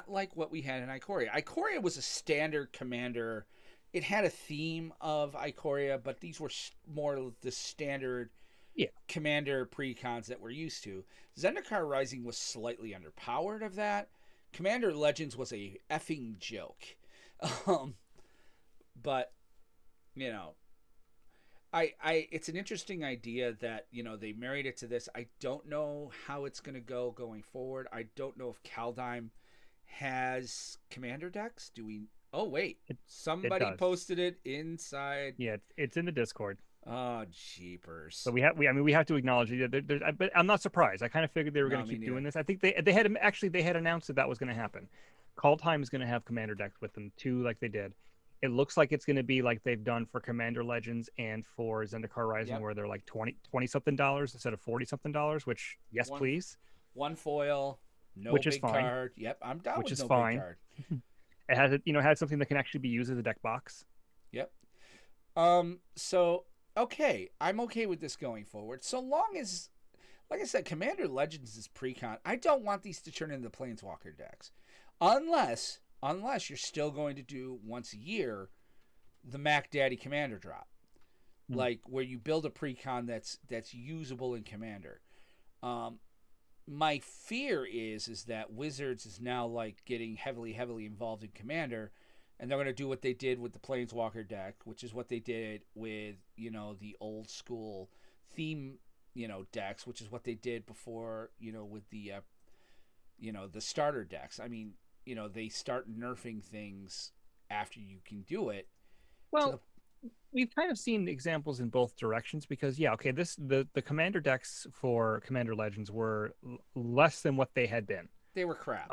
like what we had in Ikoria. Ikoria was a standard commander. It had a theme of Ikoria, but these were more the standard commander precons that we're used to. Zendikar Rising was slightly underpowered of that. Commander Legends was a effing joke. But, it's an interesting idea that, they married it to this. I don't know how it's going to go going forward. I don't know if Kaldheim has commander decks. Do we... Oh, wait. Somebody posted it inside. Yeah, it's in the Discord. Oh, jeepers. So we have to acknowledge that. But I'm not surprised. I kind of figured they were going to keep doing this. I think they had announced that was going to happen. Kaldheim is going to have commander decks with them too, like they did. It looks like it's going to be like they've done for Commander Legends and for Zendikar Rising, where they're like $20 something instead of $40 something. Which please. One foil, no which big is fine. card. Yep, I'm down which with is no fine. big card. It has something that can actually be used as a deck box. Yep. So okay, I'm okay with this going forward. So long as, like I said, Commander Legends is pre-con. I don't want these to turn into Planeswalker decks, unless you're still going to do once a year the Mac Daddy Commander drop, like where you build a pre-con that's usable in Commander. My fear is that Wizards is now like getting heavily involved in Commander, and they're going to do what they did with the Planeswalker deck, which is what they did with the old school theme decks, which is what they did before with the the starter decks. I mean, they start nerfing things after you can do it. Well, we've kind of seen examples in both directions because the commander decks for Commander Legends were less than what they had been. They were crap.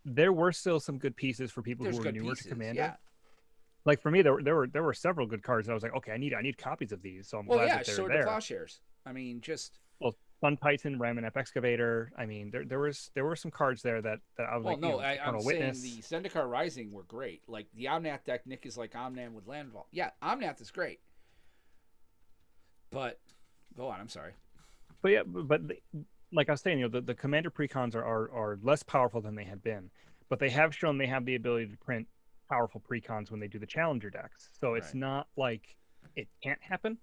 There were still some good pieces for people who were newer to Commander. Yeah. Like for me, there were several good cards that I was like, okay, I need copies of these, so I'm glad that they're Sword there. to Plowshares. I mean, just Sun Titan, Ramanep Excavator. I mean, there were some cards there that I was I'm Witness. saying the Zendikar Rising were great. Like the Omnath deck, Nick is like Omnath with Landfall. Yeah, Omnath is great. But go on. I'm sorry. But like I was saying, the commander precons are less powerful than they had been, but they have shown they have the ability to print powerful precons when they do the challenger decks. So it's not like it can't happen.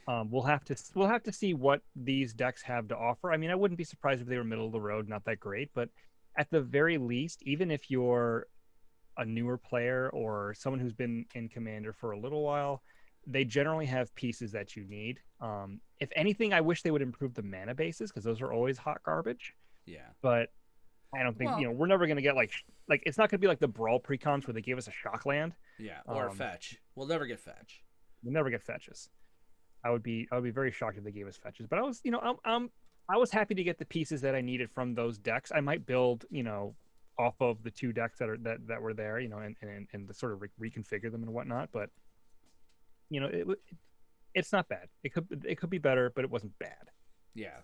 We'll have to see what these decks have to offer. I mean, I wouldn't be surprised if they were middle of the road, not that great, but at the very least, even if you're a newer player or someone who's been in Commander for a little while, they generally have pieces that you need. If anything, I wish they would improve the mana bases because those are always hot garbage. Yeah. But I don't think Well, we're never gonna get like it's not gonna be like the Brawl pre-cons where they gave us a Shockland. yeah, or a Um, fetch. We'll never get fetch. we'll never get fetches. I would be very shocked if they gave us fetches. But I was, I was happy to get the pieces that I needed from those decks. I might build, off of the two decks that were there, and to sort of reconfigure them and whatnot. But it's not bad. It could be better, but it wasn't bad. Yeah.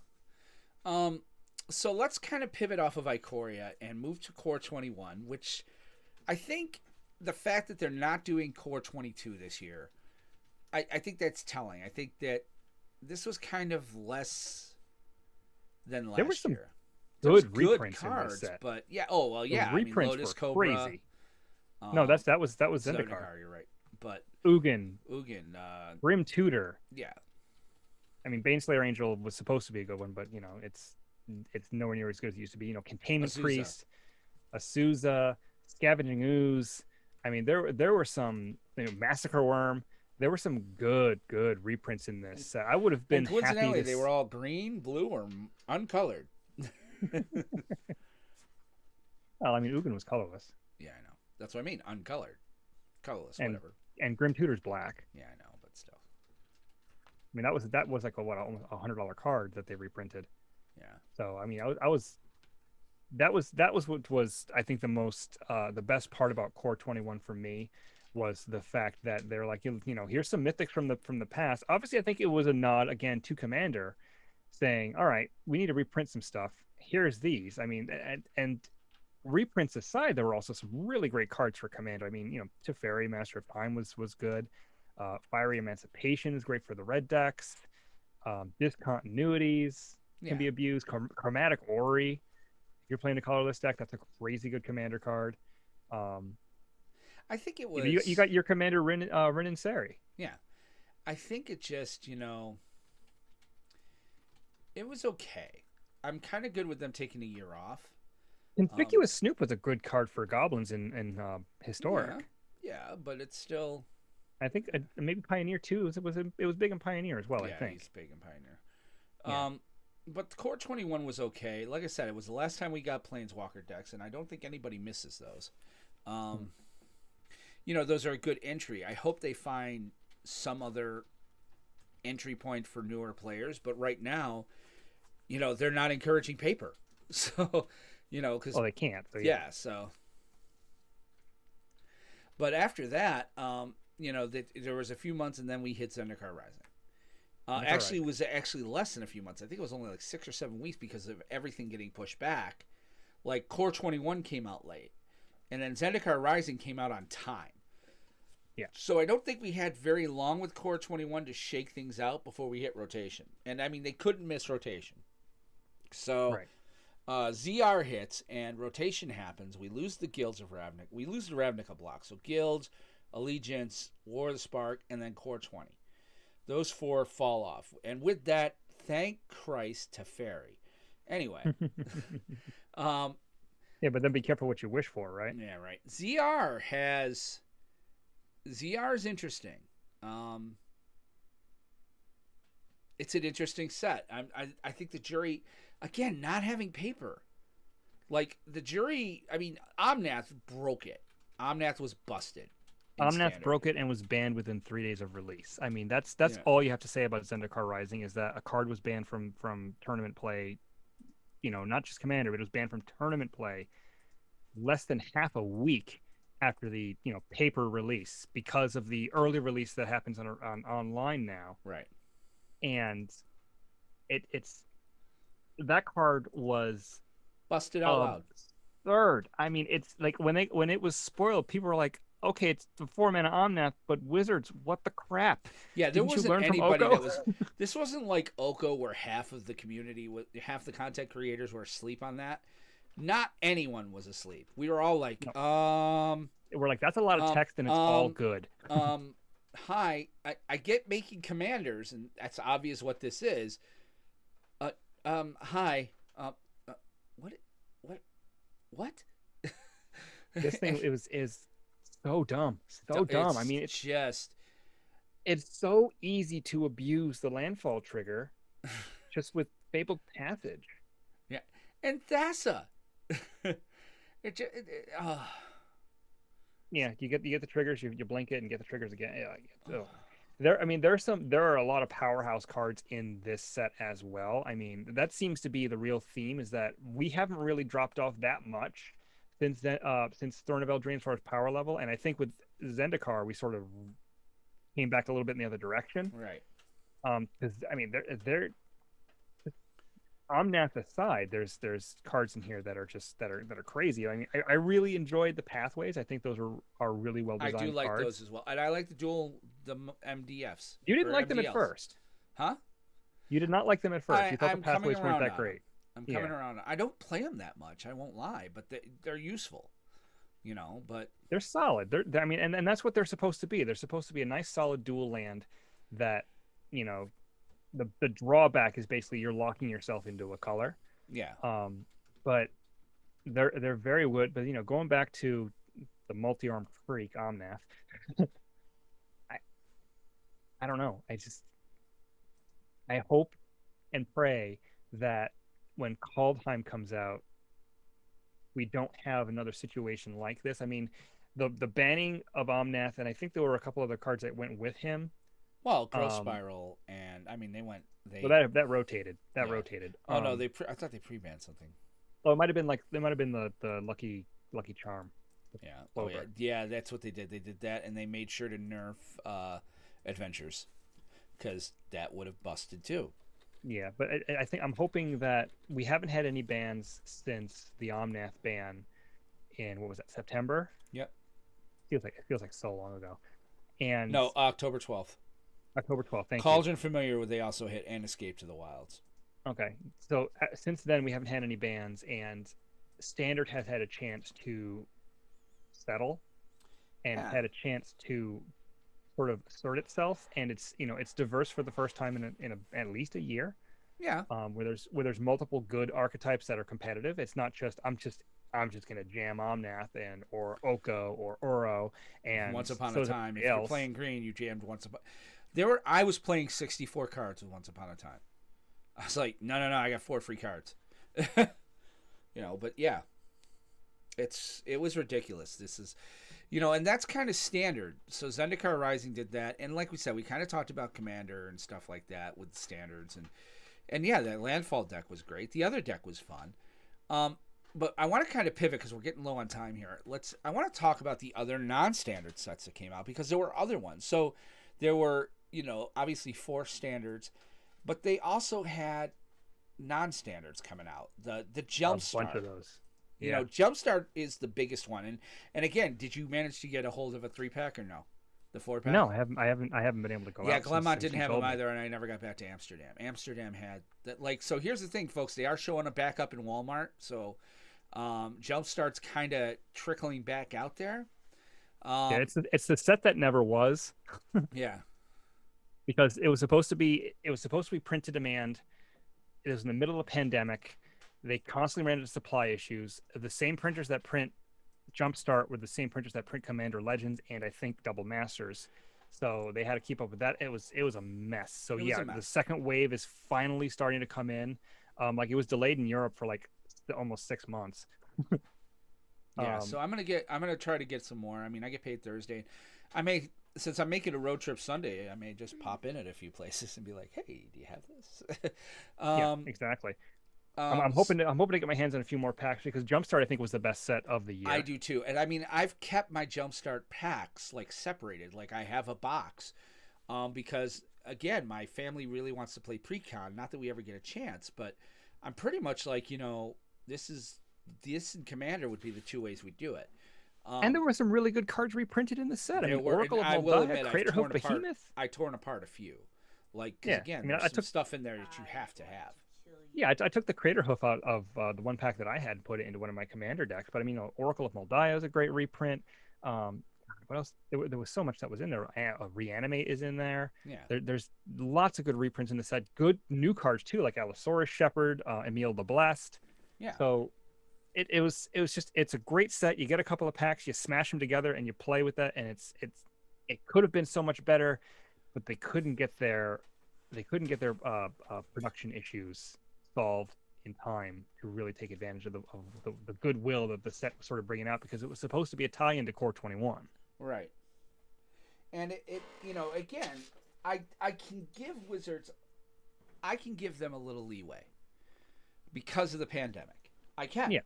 So let's kind of pivot off of Ikoria and move to Core 21, which I think the fact that they're not doing Core 22 this year, I think that's telling. I think that this was kind of less than last There were some year. There was good good reprints in cards, this set. but yeah. Oh well, yeah. The reprints Lotus were Cobra. crazy. No, that was Zendikar. Zendikar. You're right, but Ugin, Grim Tutor. yeah, I mean, Baneslayer Angel was supposed to be a good one, but it's nowhere near as good as it used to be. Containment Azusa. Priest, Asusa, Scavenging Ooze. I mean, there were some Massacre Worm. There were some good reprints in this. I would have been and coincidentally, happy. they were all green, blue, or uncolored. Well, I mean, Ugin was colorless. Yeah, I know. That's what I mean. Uncolored, colorless, And- whatever. And Grim Tutor's black. Yeah, I know, but still. I mean, that was like almost $100 card that they reprinted. Yeah. So I mean, that was what was I think the best part about Core 21 for me was the fact that they're like, here's some mythics from the past. Obviously, I think it was a nod again to Commander, saying, all right, we need to reprint some stuff. Here's these. I mean, and reprints aside, there were also some really great cards for Commander. I mean, Teferi, Master of Time was good. Fiery Emancipation is great for the red decks. Discontinuities can be abused. Chromatic Ori, if you're playing a colorless deck, that's a crazy good Commander card. I think it was. You got your Commander Rin and Seri. Yeah. I think it just, it was okay. I'm kind of good with them taking a year off. Conspicuous Snoop was a good card for goblins in Historic. Yeah, but it's still. I think maybe Pioneer too. It was big in Pioneer as well. Yeah, I think he's big in Pioneer. Yeah. But the Core 21 was okay. Like I said, it was the last time we got Planeswalker decks, and I don't think anybody misses those. Those are a good entry. I hope they find some other entry point for newer players. But right now, they're not encouraging paper. So, because they can't. So yeah. So, but after that, there was a few months, and then we hit Zendikar Rising. It was actually less than a few months. I think it was only like 6 or 7 weeks because of everything getting pushed back. Like Core 21 came out late, and then Zendikar Rising came out on time. Yeah. So I don't think we had very long with Core 21 to shake things out before we hit rotation. And I mean, they couldn't miss rotation. So ZR hits and rotation happens. We lose the Guilds of Ravnica. We lose the Ravnica block. So Guilds, Allegiance, War of the Spark, and then Core 20. Those 4 fall off. And with that, thank Christ Teferi. Anyway. Yeah, but then be careful what you wish for, right? Yeah, right. ZR is interesting. It's an interesting set. I think the jury, again, not having paper. Like, the jury, I mean, Omnath broke it. Omnath was busted. Omnath broke it and was banned within 3 days of release. I mean, that's all you have to say about Zendikar Rising is that a card was banned from tournament play, not just Commander, but it was banned from tournament play less than half a week after the paper release because of the early release that happens on online now. Right. And it's that card was busted out loud. Third. I mean, it's like when it was spoiled, people were like, okay, it's the 4-mana Omnath, but Wizards, what the crap? Yeah, there Didn't you wasn't learn from anybody Oko? that was. This wasn't like Oko, where half of the community, half the content creators were asleep on that. Not anyone was asleep. We were all like, We're like, that's a lot of text, and it's all good. Hi, I get making commanders, and that's obvious what this is. Hi, what? This thing is so dumb, so dumb. I mean, it's so easy to abuse the landfall trigger, just with Fabled Passage. Yeah, and Thassa. Yeah, you get the triggers, you blink it and get the triggers again. Yeah, ugh. There are a lot of powerhouse cards in this set as well. I mean, that seems to be the real theme is that we haven't really dropped off that much since Throne of Eldraine as far as power level, and I think with Zendikar we sort of came back a little bit in the other direction. Right. Because I mean, they're Omnath aside, there's cards in here that are crazy. I mean, I really enjoyed the pathways. I think those are really well I designed do like cards. those as well, and I like the MDFs. You didn't or like them at MDLs. first. Huh? You did not like them at first. You thought I'm the coming pathways weren't around that on great. I'm Yeah. coming around. I don't play them that much. I won't lie, but they're useful, But They're solid. I mean, and that's what they're supposed to be. They're supposed to be a nice, solid dual land that, you know, the drawback is basically you're locking yourself into a color. yeah, But they're very good. But going back to the multi-armed freak Omnath, I I don't know. I hope and pray that when Kaldheim comes out, we don't have another situation like this. I mean, the banning of Omnath, and I think there were a couple other cards that went with him. well, Growth Spiral, and I mean they. Well, that rotated. That Yeah. rotated. Oh no, I thought they pre-banned something. Oh, it might have been the lucky charm. Yeah. Oh Clover. yeah. Yeah, that's what they did. They did that, and they made sure to nerf adventures because that would have busted too. Yeah, but I think I'm hoping that we haven't had any bans since the Omnath ban in what was that, September? Yep. It feels like so long ago. And No, October 12th. October 12th. Thank you. Cauldron Familiar, they also hit and Escape to the Wilds. Okay, so since then we haven't had any bans, and Standard has had a chance to settle, and Yeah. had a chance to sort of assert itself, and it's diverse for the first time in at least a year. Yeah. Where there's multiple good archetypes that are competitive. It's not just I'm just gonna jam Omnath or Oko or Uro and Once Upon so a is Time. If everybody you're else. playing green, you jammed Once Upon. I was playing 64 cards with Once Upon a Time. I was like, no, I got 4 free cards. But yeah, it was ridiculous. This is, and that's kind of standard. So Zendikar Rising did that, and like we said, we kind of talked about Commander and stuff like that with standards, and yeah, that Landfall deck was great. The other deck was fun. But I want to kind of pivot because we're getting low on time here. I want to talk about the other non-standard sets that came out because there were other ones. So there were, obviously 4 standards, but they also had non-standards coming out. The Jumpstart. A bunch of those. Yeah. Jumpstart is the biggest one. And again, did you manage to get a hold of a 3-pack or no? The 4-pack? No, I haven't been able to go out. Yeah, since Clermont you didn't have told them me. either, and I never got back to Amsterdam. Amsterdam had that. So here's the thing, folks. They are showing a back up in Walmart. So Jumpstart's kind of trickling back out there. Yeah, it's the set that never was. Yeah. Because it was supposed to be print to demand. It was in the middle of a pandemic. They constantly ran into supply issues. The same printers that print Jumpstart were the same printers that print Commander Legends and I think Double Masters. So they had to keep up with that. It was a mess. So the second wave is finally starting to come in. It was delayed in Europe for almost 6 months. Yeah, so I'm gonna try to get some more. I mean, I get paid Thursday. Since I'm making a road trip Sunday, I may just pop in at a few places and be like, "Hey, do you have this?" Yeah, exactly. I'm hoping to get my hands on a few more packs because Jumpstart I think was the best set of the year. I do too, and I mean I've kept my Jumpstart packs separated. I have a box, because again my family really wants to play pre-con. Not that we ever get a chance, but I'm pretty much this and Commander would be the 2 ways we do it. And there were some really good cards reprinted in the set. I mean, Oracle of Moldavia, Craterhoof Behemoth. I torn apart a few, again, I there's took stuff in there that you have to have. Yeah, I took the Craterhoof out of the 1 pack that I had and put it into one of my Commander decks. But I mean, Oracle of Moldavia is a great reprint. What else? There was so much that was in there. Reanimate is in there. Yeah. There's lots of good reprints in the set. Good new cards too, like Allosaurus Shepherd, Emil the Blessed. Yeah. So it's a great set. You get a couple of packs, you smash them together, and you play with that. And it could have been so much better, but they couldn't get their production issues solved in time to really take advantage of the goodwill that the set was sort of bringing out, because it was supposed to be a tie-in to Core 21. Right. And it again, I can give Wizards, I can give them a little leeway because of the pandemic. I can. Yeah.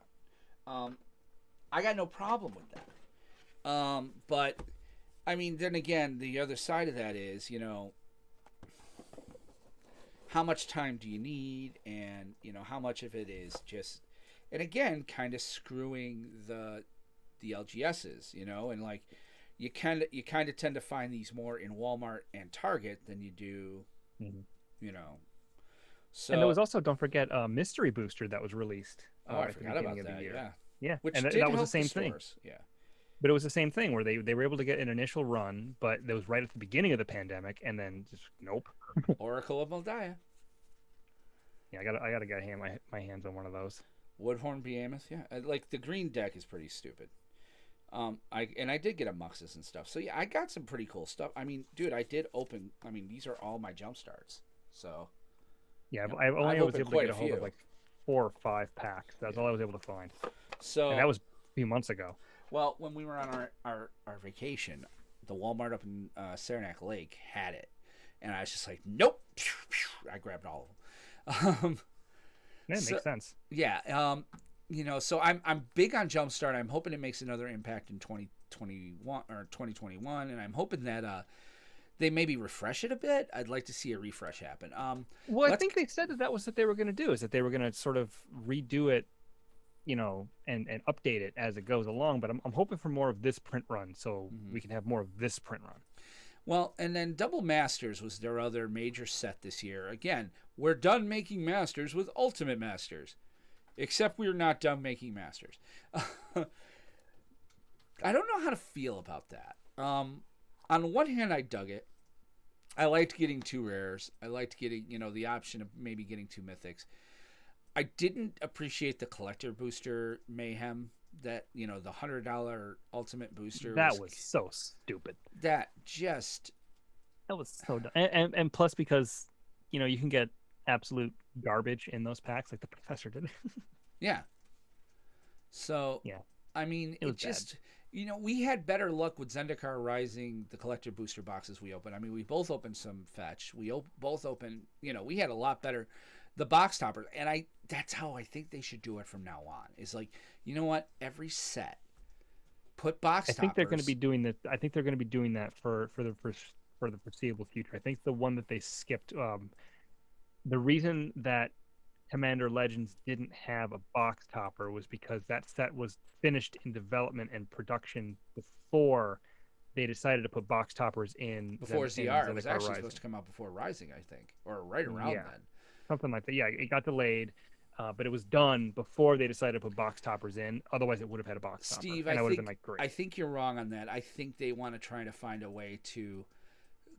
I got no problem with that. But I mean, then again, the other side of that is, how much time do you need, and how much of it is just, and again, kind of screwing the LGSs, and like you kind of tend to find these more in Walmart and Target than you do, So, and there was also, don't forget, a mystery booster that was released I at the forgot beginning about of the that. year. Yeah, Yeah, which and did that was the help same thing. stores. Yeah, But it was the same thing where they were able to get an initial run, but it was right at the beginning of the pandemic, and then just nope. Oracle of Moldiah, Yeah, I gotta get my hands on one of those. Woodhorn Behemoth. Yeah, like the green deck is pretty stupid. I did get a Muxus and stuff. So yeah, I got some pretty cool stuff. I mean, dude, I did open. I mean, these are all my jump starts. So Yeah, Yep. I only was opened able to quite get a a hold few. of like 4 or 5 packs. That's all I was able to find, so and that was a few months ago. well, when we were on our vacation, the Walmart up in Saranac Lake had it, and I was just like, nope. I grabbed all of them. Yeah, it So- makes sense. Yeah, so I'm big on Jumpstart. I'm hoping it makes another impact in 2021 or 2021, and I'm hoping that they maybe refresh it a bit. I'd like to see a refresh happen. Well, I let's- think they said that was what they were going to do, is that they were going to sort of redo it, and update it as it goes along. But I'm hoping for more of this print run, so we can have more of this print run. Well, and then Double Masters was their other major set this year. Again, we're done making Masters with Ultimate Masters, except we're not done making Masters. I don't know how to feel about that. On one hand, I dug it. I liked getting 2 rares. I liked getting, the option of maybe getting 2 mythics. I didn't appreciate the collector booster mayhem that, the $100 ultimate booster. That was so stupid. That just, That was so dumb. And plus, because you can get absolute garbage in those packs, like the professor did. yeah. So, Yeah. I mean, It it was just, we had better luck with Zendikar Rising, the collector booster boxes we opened. I mean, we both opened some fetch. We both opened, we had a lot better, the box toppers. And that's how I think they should do it from now on. Is like, you know what? Every set, put box toppers. I think they're going to be doing that. I think they're going to be doing that for the foreseeable future. I think the one that they skipped, the reason that Commander Legends didn't have a box topper was because that set was finished in development and production before they decided to put box toppers in. Before in ZR. It was Zendikar actually Rising. supposed to come out before Rising, I think. Or right around Yeah. then. Something like that. Yeah, it got delayed, but it was done before they decided to put box toppers in. Otherwise, it would have had a box topper. Steve, and I would have think, been like, great. I think you're wrong on that. I think they want to try to find a way to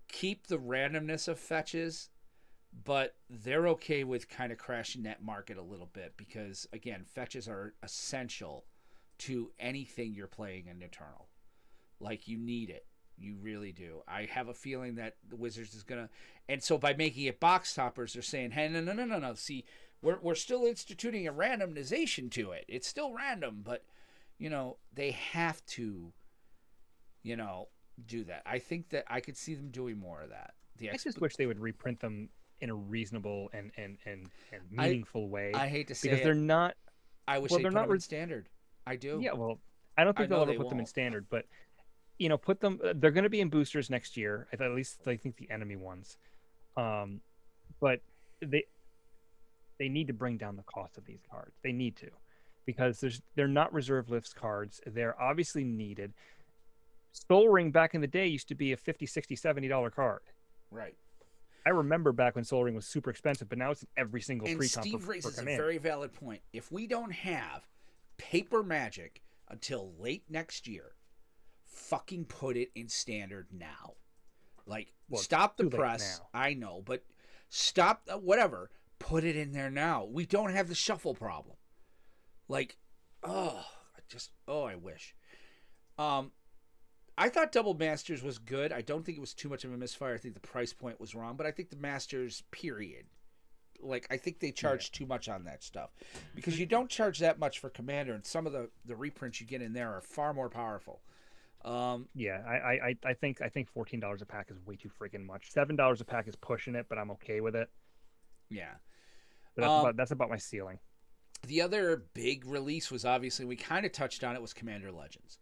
keep the randomness of fetches, but they're okay with kind of crashing that market a little bit because, again, fetches are essential to anything you're playing in Eternal. Like, you need it. You really do. I have a feeling that the Wizards is going to... And so by making it box toppers, they're saying, hey, no. See, we're still instituting a randomization to it. It's still random, but, they have to, do that. I think that I could see them doing more of that. I just wish they would reprint them in a reasonable and meaningful way. I hate to say because it. they're not. I wish well, they they're put not them in standard. I do. Yeah, well, I don't think I know they'll ever they put them in won't. standard, but put them. They're going to be in boosters next year. At least I think the enemy ones. But they need to bring down the cost of these cards. They need to, because they're not reserve lists cards. They're obviously needed. Soul Ring back in the day used to be a $50, $60, $70 card. Right. I remember back when Soul Ring was super expensive, but now it's in every single And pre-comp Steve for raises a Command. very valid point. If we don't have paper Magic until late next year, fucking put it in standard now. Like, Well, stop the too late press. now. I know, but stop whatever. Put it in there now. We don't have the shuffle problem. Like, I wish. I thought Double Masters was good. I don't think it was too much of a misfire. I think the price point was wrong, but I think the Masters period like I think they charge too much on that stuff, because you don't charge that much for Commander, and some of the reprints you get in there are far more powerful. Yeah, I think $14 a pack is way too freaking much. $7 a pack is pushing it, but I'm okay with it. Yeah. But that's about my ceiling. The other big release was, obviously, we kind of touched on it, was Commander Legends.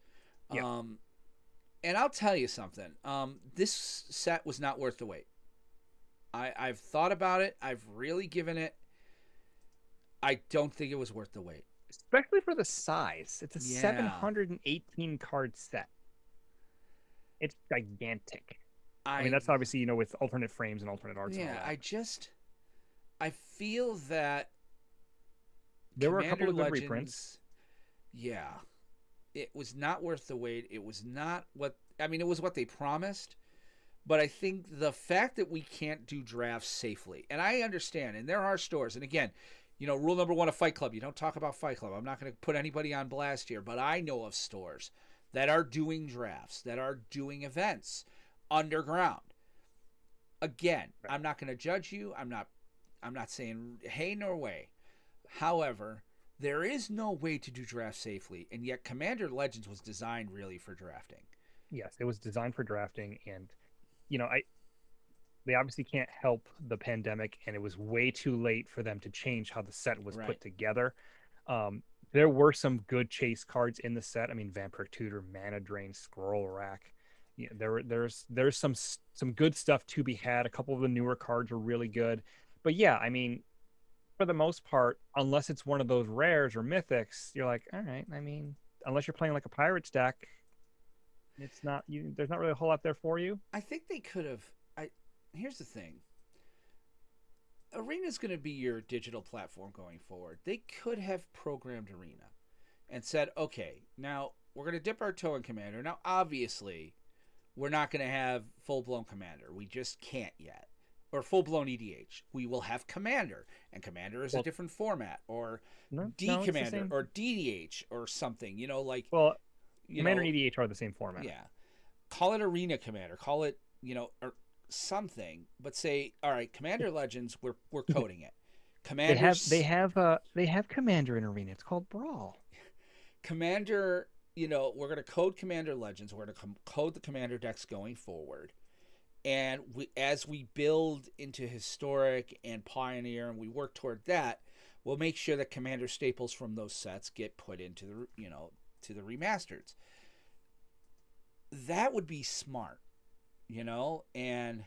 Yep. And I'll tell you something. This set was not worth the wait. I've thought about it. I've really given it. I don't think it was worth the wait. Especially for the size. It's a 718 card set. It's gigantic. I mean, that's obviously, with alternate frames and alternate arts. Yeah, and all that. I feel that there were a Commander couple of good Legends, reprints. Yeah. It was not worth the wait. It was not what... I mean, it was what they promised. But I think the fact that we can't do drafts safely, and I understand, and there are stores, and again, rule number 1 of Fight Club, you don't talk about Fight Club. I'm not going to put anybody on blast here, but I know of stores that are doing drafts, that are doing events underground. Again, I'm not going to judge you. I'm not saying hey nor way. However, there is no way to do drafts safely, and yet Commander Legends was designed really for drafting. Yes, it was designed for drafting, and they obviously can't help the pandemic, and it was way too late for them to change how the set was put together. There were some good chase cards in the set. I mean, Vampire Tutor, Mana Drain, Scroll Rack. There's some good stuff to be had. A couple of the newer cards are really good. But yeah, I mean, for the most part, unless it's one of those rares or mythics, you're like, all right. I mean, unless you're playing like a Pirates deck, it's not there's not really a whole lot there for you. I think they could have. Here's the thing. Arena's going to be your digital platform going forward. They could have programmed Arena and said, okay, now we're going to dip our toe in Commander. Now, obviously, we're not going to have full-blown Commander. We just can't yet. Or full-blown EDH. We will have Commander, and Commander is a different format, or D-Commander, or DDH, or something, Well, Commander and EDH are the same format. Yeah. Call it Arena Commander. Call it, or something, but say, all right, Commander Legends, we're coding it. Commander, they have Commander in Arena. It's called Brawl. Commander, we're going to code Commander Legends. We're going to code the Commander decks going forward. And as we build into Historic and Pioneer, and we work toward that, we'll make sure that Commander staples from those sets get put into the, to the remasters. That would be smart, and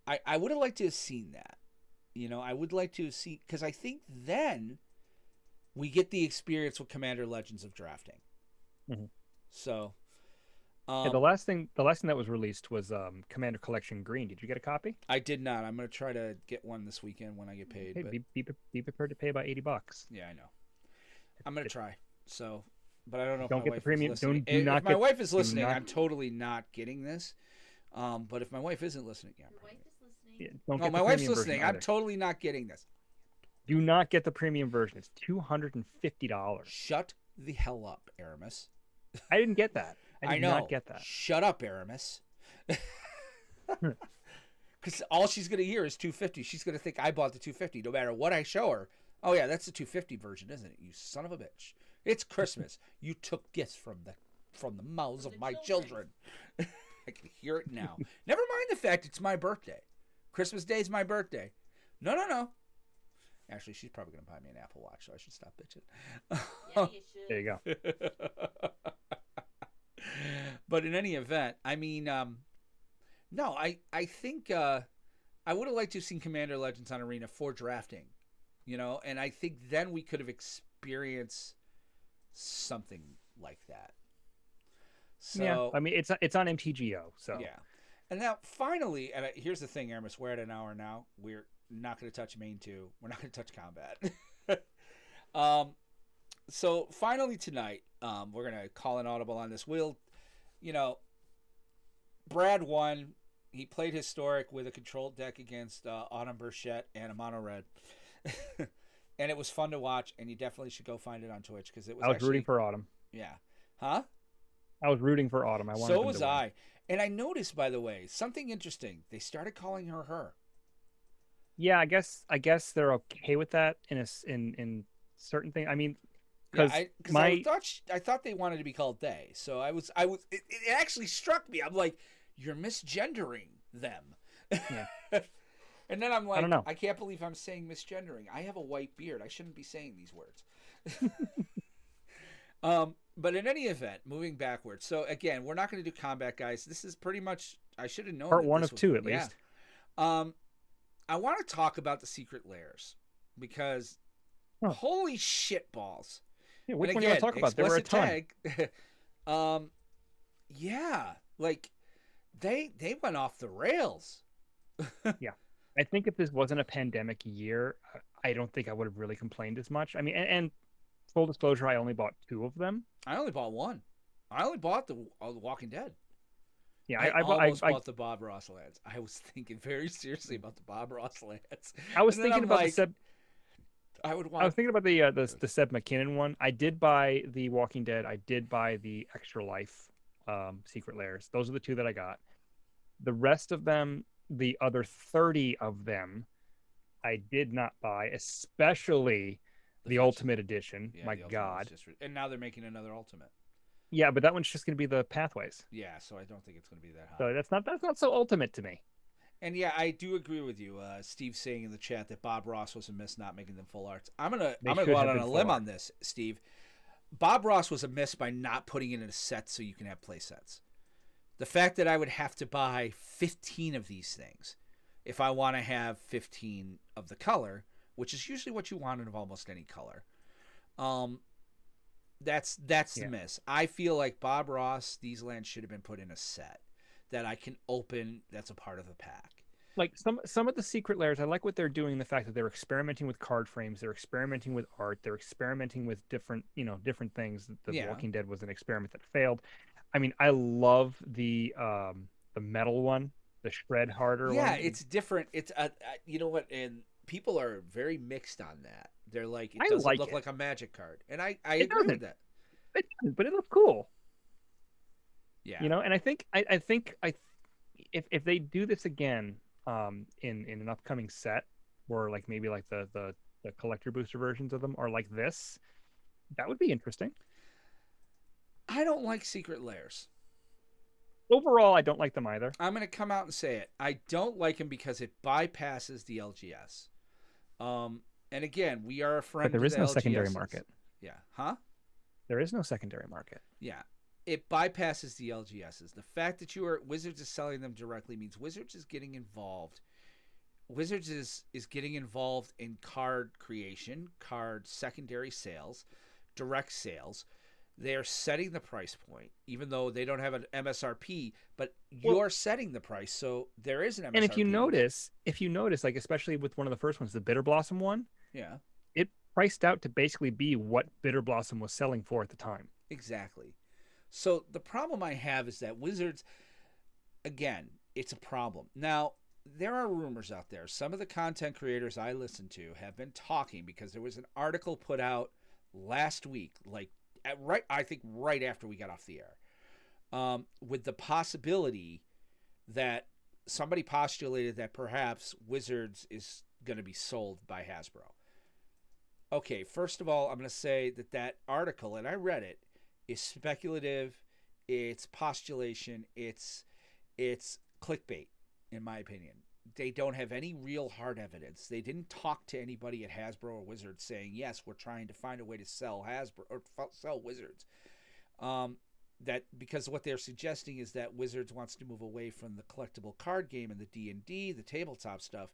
I would have liked to have seen that. I would like to see, because I think then we get the experience with Commander Legends of drafting. Mm-hmm. So, the last thing that was released was Commander Collection Green. Did you get a copy? I did not. I'm going to try to get one this weekend when I get paid. Hey, but... be prepared to pay about $80. Yeah, I know. I'm going to try. So, but I don't know don't if get my the wife premium. is listening. Don't, do if not my wife is listening, not... I'm totally not getting this. But if my wife isn't listening, yeah. Your wife is listening. Yeah, don't No, get my the wife's premium listening. version I'm either. totally not getting this. Do not get the premium version. It's $250. Shut the hell up, Aramis. I didn't get that. I did know. not get that. Shut up, Aramis. Because all she's going to hear is 250. She's going to think I bought the 250 no matter what I show her. Oh, yeah, that's the 250 version, isn't it? You son of a bitch. It's Christmas. You took gifts from the mouths of my children. I can hear it now. Never mind the fact it's my birthday. Christmas Day is my birthday. No. Actually, she's probably going to buy me an Apple Watch, so I should stop bitching. Yeah, you should. There you go. But in any event, I mean, no, I think I would have liked to have seen Commander Legends on Arena for drafting, and I think then we could have experienced something like that. So, yeah, I mean, it's on MTGO, so yeah. And now, finally, and here's the thing, Aramis, we're at an hour now. We're not going to touch main 2. We're not going to touch combat. So finally tonight, we're going to call an audible on this. Brad won. He played Historic with a controlled deck against Autumn Burchett and a mono red. And it was fun to watch, and you definitely should go find it on Twitch, because it was I was rooting for Autumn. Yeah. Huh? I was rooting for Autumn. I wanted So them was to win. I. And I noticed, by the way, something interesting. They started calling her. Yeah, I guess they're okay with that in certain things. I mean, Yeah, because because I my thought I thought they wanted to be called they. So I was it actually struck me. I'm like, you're misgendering them. yeah, And then I'm I don't like, know. I can't believe I'm saying misgendering. I have a white beard. I shouldn't be saying these words. But in any event, moving backwards. So again, we're not going to do combat, guys. This is pretty much. I should have known Part that one this of was. two at Yeah. least. Um, I want to talk about the secret layers because Oh, holy shit balls. yeah, And which one do you want again, to talk about? There were a explicit ton. tag. um, yeah, like they went off the rails. Yeah. I think if this wasn't a pandemic year, I don't think I would have really complained as much. I mean, and full disclosure, I only bought two of them. I only bought one. I only bought the Walking Dead. Yeah, I I, almost I bought the Bob Ross lands. I was thinking very seriously about the Bob Ross lands, I was and then thinking I'm about like, I would I was want. thinking about the Seb McKinnon one. I did buy the Walking Dead. I did buy the Extra Life Secret Layers. Those are the two that I got. The rest of them, the other 30 of them, I did not buy, especially The the first, Ultimate Edition. yeah, My the Ultimate was God. just, and now they're making another Ultimate. Yeah, but that one's just going to be the pathways. Yeah, so I don't think it's going to be that hot. So that's not so ultimate to me. And yeah, I do agree with you. Steve saying in the chat that Bob Ross was a miss not making them full arts. They I'm gonna should go out have on been a full limb art. on this, Steve. Bob Ross was a miss by not putting it in a set so you can have play sets. The fact that I would have to buy 15 of these things if I want to have 15 of the color, which is usually what you want in almost any color. That's the Yeah. miss. I feel like Bob Ross, these lands should have been put in a set that I can open. That's a part of the pack. Like some of the secret layers, I like what they're doing. The fact that they're experimenting with card frames, they're experimenting with art, they're experimenting with different things. The Yeah. Walking Dead was an experiment that failed. I mean, I love the metal one, the shred harder Yeah, one. it's different. It's you know what, and people are very mixed on that. They're like, it I doesn't like look it. like a magic card, and I It agree with doesn't. that. It doesn't, but it looks cool. Yeah, And I think if they do this again in an upcoming set, or like maybe like the collector booster versions of them are like this, that would be interesting. I don't like secret layers. Overall, I don't like them either. I'm gonna come out and say it. I don't like them because it bypasses the LGS. And again, we are a friend. But there of is the no secondary LGSs. market. Yeah, huh? There is no secondary market. Yeah. It bypasses the LGSs. The fact that Wizards is selling them directly means Wizards is getting involved. Wizards is getting involved in card creation, card secondary sales, direct sales. They're setting the price point, even though they don't have an MSRP, but you're setting the price, so there is an MSRP. And if you notice, like especially with one of the first ones, the Bitter Blossom one, Yeah, it priced out to basically be what Bitter Blossom was selling for at the time. exactly. So the problem I have is that Wizards, again, it's a problem. Now, there are rumors out there. Some of the content creators I listen to have been talking because there was an article put out last week, like I think right after we got off the air, with the possibility that somebody postulated that perhaps Wizards is going to be sold by Hasbro. Okay, first of all, I'm going to say that article, and I read it, is speculative, it's postulation, it's clickbait, in my opinion. They don't have any real hard evidence. They didn't talk to anybody at Hasbro or Wizards saying, yes, we're trying to find a way to sell Hasbro or sell Wizards. That because what they're suggesting is that Wizards wants to move away from the collectible card game and the D&D, the tabletop stuff,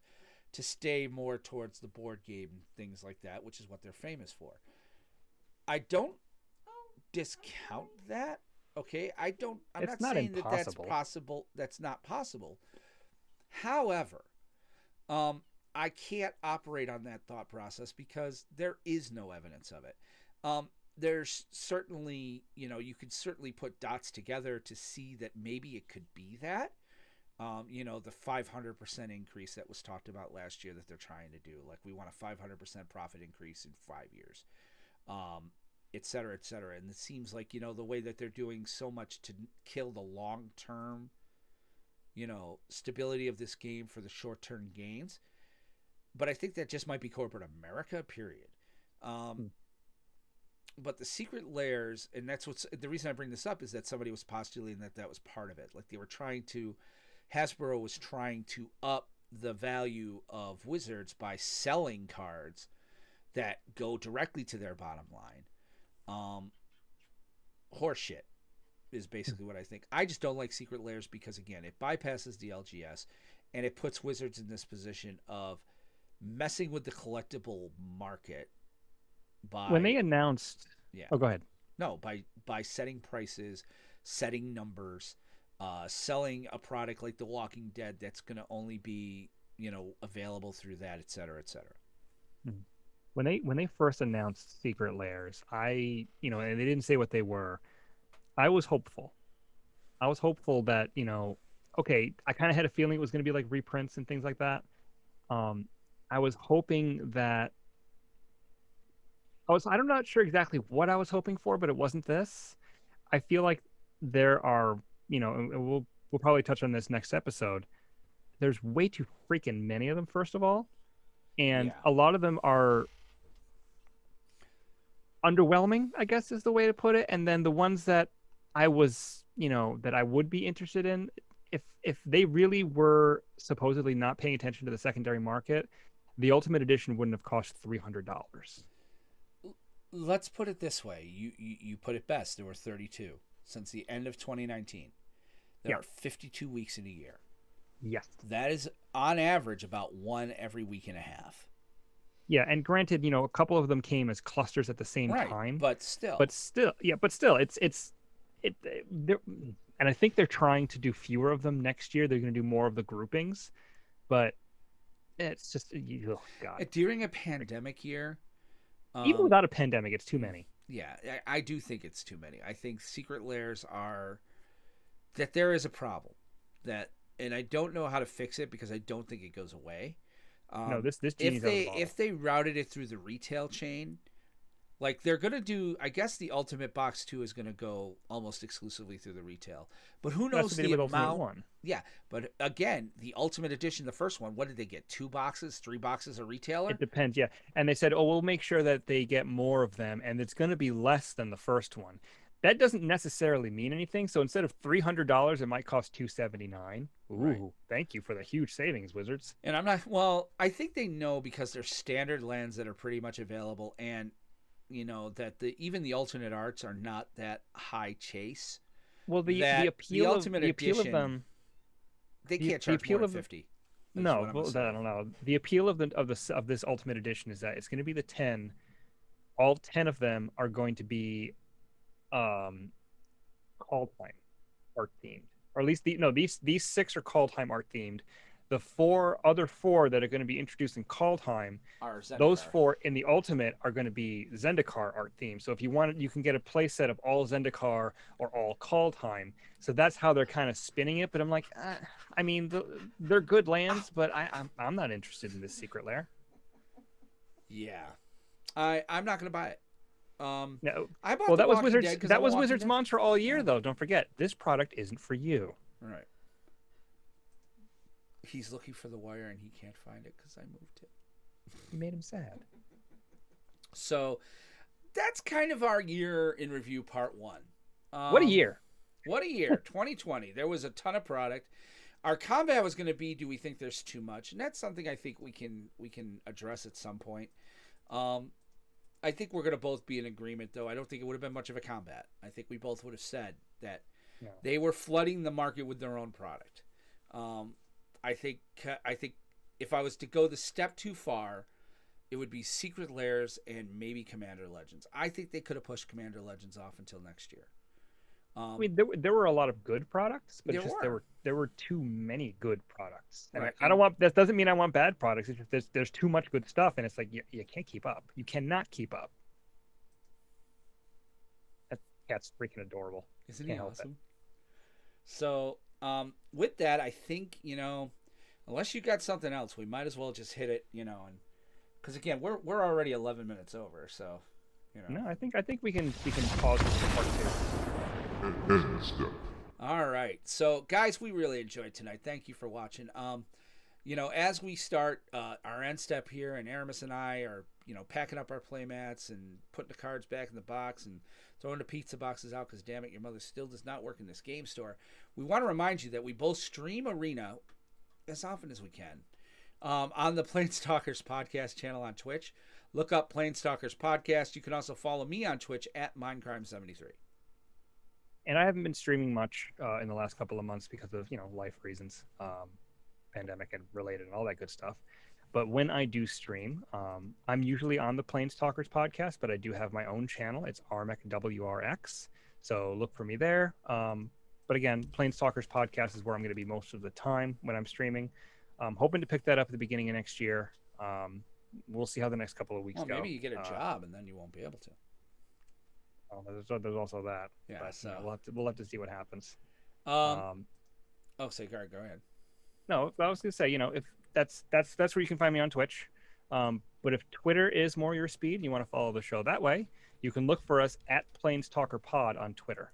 to stay more towards the board game and things like that, which is what they're famous for. I don't discount that. Okay, I'm not saying that that's possible. That's not possible. However, I can't operate on that thought process because there is no evidence of it. There's certainly, you could certainly put dots together to see that maybe it could be that. The 500% increase that was talked about last year that they're trying to do. Like, we want a 500% profit increase in 5 years, et cetera, et cetera. And it seems like, the way that they're doing so much to kill the long-term, stability of this game for the short-term gains, but I think that just might be corporate America, period. But the secret layers, and that's what's the reason I bring this up is that somebody was postulating that that was part of it. Like they were trying to, Hasbro was trying to up the value of Wizards by selling cards that go directly to their bottom line. Horseshit is basically what I think. I just don't like secret layers because, again, it bypasses the LGS and it puts Wizards in this position of messing with the collectible market by when they announced. Yeah. Oh, go ahead. No, by setting prices, setting numbers, selling a product like The Walking Dead that's going to only be, available through that, et cetera, et cetera. When they first announced secret layers, and they didn't say what they were, I was hopeful. I was hopeful that, okay, I kind of had a feeling it was going to be like reprints and things like that. I was hoping that I'm not sure exactly what I was hoping for, but it wasn't this. I feel like there are, and we'll probably touch on this next episode. There's way too freaking many of them, first of all. And a lot of them are underwhelming, I guess is the way to put it. And then the ones that I was, that I would be interested in, if they really were supposedly not paying attention to the secondary market, the Ultimate Edition wouldn't have cost $300. Let's put it this way. You put it best. There were 32 since the end of 2019. There are 52 weeks in a year. Yes. That is on average about one every week and a half. Yeah, and granted, a couple of them came as clusters at the same time. But still, it's and I think they're trying to do fewer of them next year. They're going to do more of the groupings, but it's just God. During a pandemic year, even without a pandemic, it's too many. Yeah, I do think it's too many. I think secret layers that there is a problem and I don't know how to fix it because I don't think it goes away. No, this genie's out of the bottle. If they routed it through the retail chain, like they're gonna do, I guess the Ultimate Box 2 is gonna go almost exclusively through the retail. But who knows the amount? One. Yeah, but again, the Ultimate Edition, the first one, what did they get? 2 boxes, 3 boxes a retailer? It depends, yeah. And they said, we'll make sure that they get more of them, and it's going to be less than the first one. That doesn't necessarily mean anything. So instead of $300, it might cost $279. Ooh, right. Thank you for the huge savings, Wizards. And I think they know because they're standard lands that are pretty much available, and that even the alternate arts are not that high chase. Well, the appeal of them, they can't charge more than $50. No, well, I don't know. The appeal of this Ultimate Edition is that it's going to be the 10. All 10 of them are going to be Kaldheim art themed, or at least these 6 are Kaldheim art themed. The other four that are going to be introduced in Kaldheim, those 4 in the Ultimate are going to be Zendikar art themed. So if you want it, you can get a play set of all Zendikar or all Kaldheim. So that's how they're kind of spinning it. But I'm like, they're good lands, but I'm not interested in this secret lair. Yeah, I'm not going to buy it. No. I bought that was Wizards. That was Wizards' mantra all year, though. Don't forget, this product isn't for you. All right. He's looking for the wire and he can't find it because I moved it. You made him sad. So that's kind of our year in review part 1. What a year. What a year. 2020. There was a ton of product. Our combat was going to be, do we think there's too much? And that's something I think we can address at some point. I think we're going to both be in agreement, though. I don't think it would have been much of a combat. I think we both would have said that they were flooding the market with their own product. I think if I was to go the step too far, it would be Secret Lairs and maybe Commander Legends. I think they could have pushed Commander Legends off until next year. There were a lot of good products, but there were too many good products. And right. I don't want. That doesn't mean I want bad products. It's just there's too much good stuff, and it's like you can't keep up. You cannot keep up. That cat's freaking adorable. Isn't he awesome? So with that, I think unless you got something else, we might as well just hit it. And because again, we're already 11 minutes over, so No, I think we can pause this for part 2. All right, so guys, we really enjoyed tonight. Thank you for watching. as we start our end step here, and Aramis and I are, packing up our play mats and putting the cards back in the box and throwing the pizza boxes out because, damn it, your mother still does not work in this game store. We want to remind you that we both stream Arena as often as we can on the Planestalkers podcast channel on Twitch. Look up Planestalkers podcast. You can also follow me on Twitch at Mindcrime73. And I haven't been streaming much in the last couple of months because of, life reasons, pandemic and related and all that good stuff. But when I do stream, I'm usually on the Planestalkers podcast, but I do have my own channel. It's RMECWRX. So look for me there. But again, Planestalkers podcast is where I'm going to be most of the time when I'm streaming. I'm hoping to pick that up at the beginning of next year. We'll see how the next couple of weeks go. Maybe you get a job and then you won't be able to. Oh, there's also that. Yeah, but, so we'll have to see what happens. Say, go ahead. No, I was gonna say, if that's where you can find me on Twitch. But if Twitter is more your speed and you want to follow the show that way, you can look for us at Planestalker Pod on Twitter.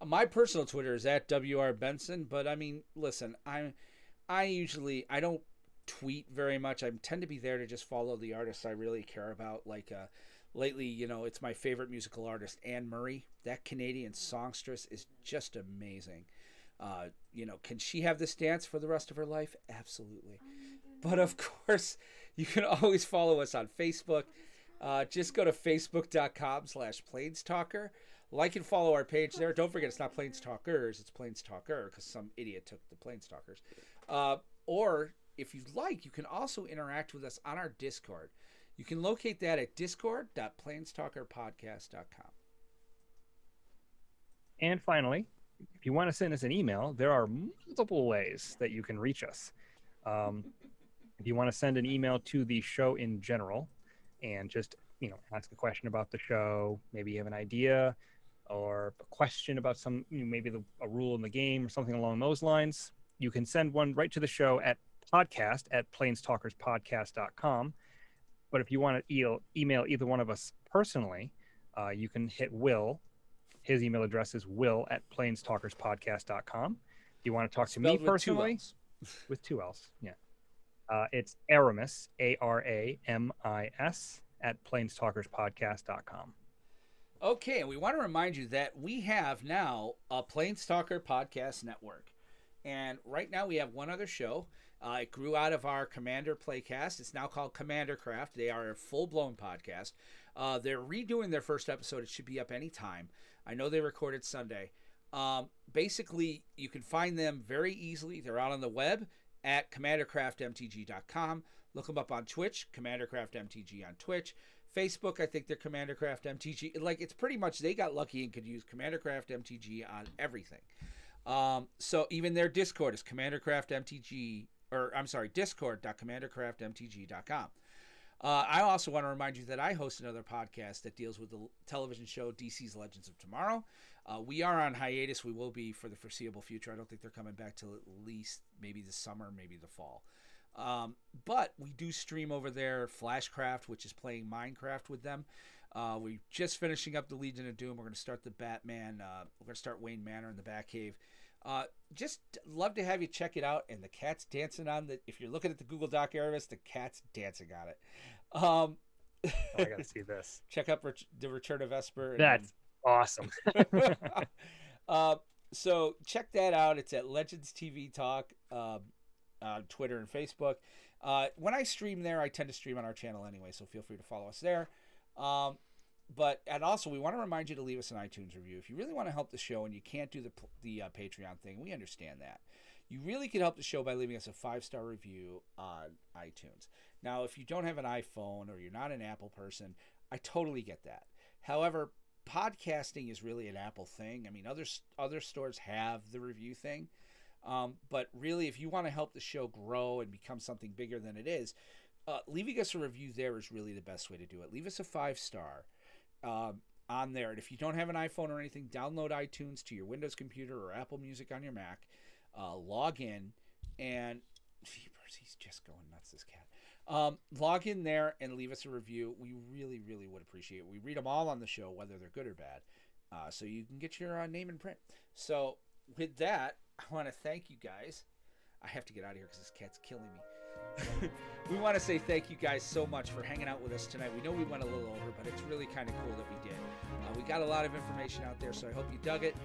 My personal Twitter is at WR Benson, but I mean, listen, I don't tweet very much. I tend to be there to just follow the artists I really care about. Like lately, it's my favorite musical artist, Anne Murray. That Canadian songstress is just amazing. Can she have this dance for the rest of her life? Absolutely. But of course, you can always follow us on Facebook. Just go to facebook.com/Planestalker. Like and follow our page there. Don't forget, it's not Planestalkers, it's Planestalker, because some idiot took the Planestalkers. Or if you'd like, you can also interact with us on our Discord. You can locate that at discord.planestalkerpodcast.com. And finally, if you want to send us an email, there are multiple ways that you can reach us. If you want to send an email to the show in general and just, ask a question about the show, maybe you have an idea or a question about some, maybe a rule in the game or something along those lines, you can send one right to the show at podcast@planestalkerspodcast.com. But if you want to email either one of us personally, you can hit Will. His email address is will@planestalkerspodcast.com. If you want to talk to me personally, with two L's, yeah. It's Aramis, ARAMIS, @planestalkerspodcast.com. Okay, and we want to remind you that we have now a Planestalker podcast network. And right now we have one other show. It grew out of our Commander Playcast. It's now called Commander Craft. They are a full-blown podcast. They're redoing their first episode. It should be up anytime. I know they recorded Sunday. Basically, you can find them very easily. They're out on the web at commandercraftmtg.com. Look them up on Twitch, commandercraftmtg on Twitch. Facebook, I think they're commandercraftmtg. It's pretty much, they got lucky and could use commandercraftmtg on everything. So even their Discord is discord.commandercraftmtg.com. I also want to remind you that I host another podcast that deals with the television show DC's Legends of Tomorrow. We are on hiatus. We will be for the foreseeable future. I don't think they're coming back till at least maybe the summer, maybe the fall. But we do stream over there Flashcraft, which is playing Minecraft with them. We're just finishing up the Legion of Doom. We're going to start the Batman. We're going to start Wayne Manor in the Batcave. Just love to have you check it out. And the cat's dancing on the. If you're looking at the Google Doc Aramis, the cat's dancing on it. I got to see this. Check out the Return of Esper. That's awesome. So check that out. It's at Legends TV Talk. Twitter and Facebook. When I stream there, I tend to stream on our channel anyway, so feel free to follow us there. And also, we want to remind you to leave us an iTunes review. If you really want to help the show and you can't do the Patreon thing, we understand that. You really can help the show by leaving us a 5-star review on iTunes. Now, if you don't have an iPhone or you're not an Apple person, I totally get that. However, podcasting is really an Apple thing. I mean, other stores have the review thing. But really, if you want to help the show grow and become something bigger than it is, leaving us a review there is really the best way to do it. Leave us a 5-star on there. And if you don't have an iPhone or anything, download iTunes to your Windows computer or Apple Music on your Mac. Log in and he's just going nuts, this cat. Log in there and leave us a review. We really, really would appreciate it. We read them all on the show, whether they're good or bad, so you can get your name in print. So with that, I want to thank you guys. I have to get out of here because this cat's killing me. We want to say thank you guys so much for hanging out with us tonight. We know we went a little over, but it's really kind of cool that we did. We got a lot of information out there, so I hope you dug it.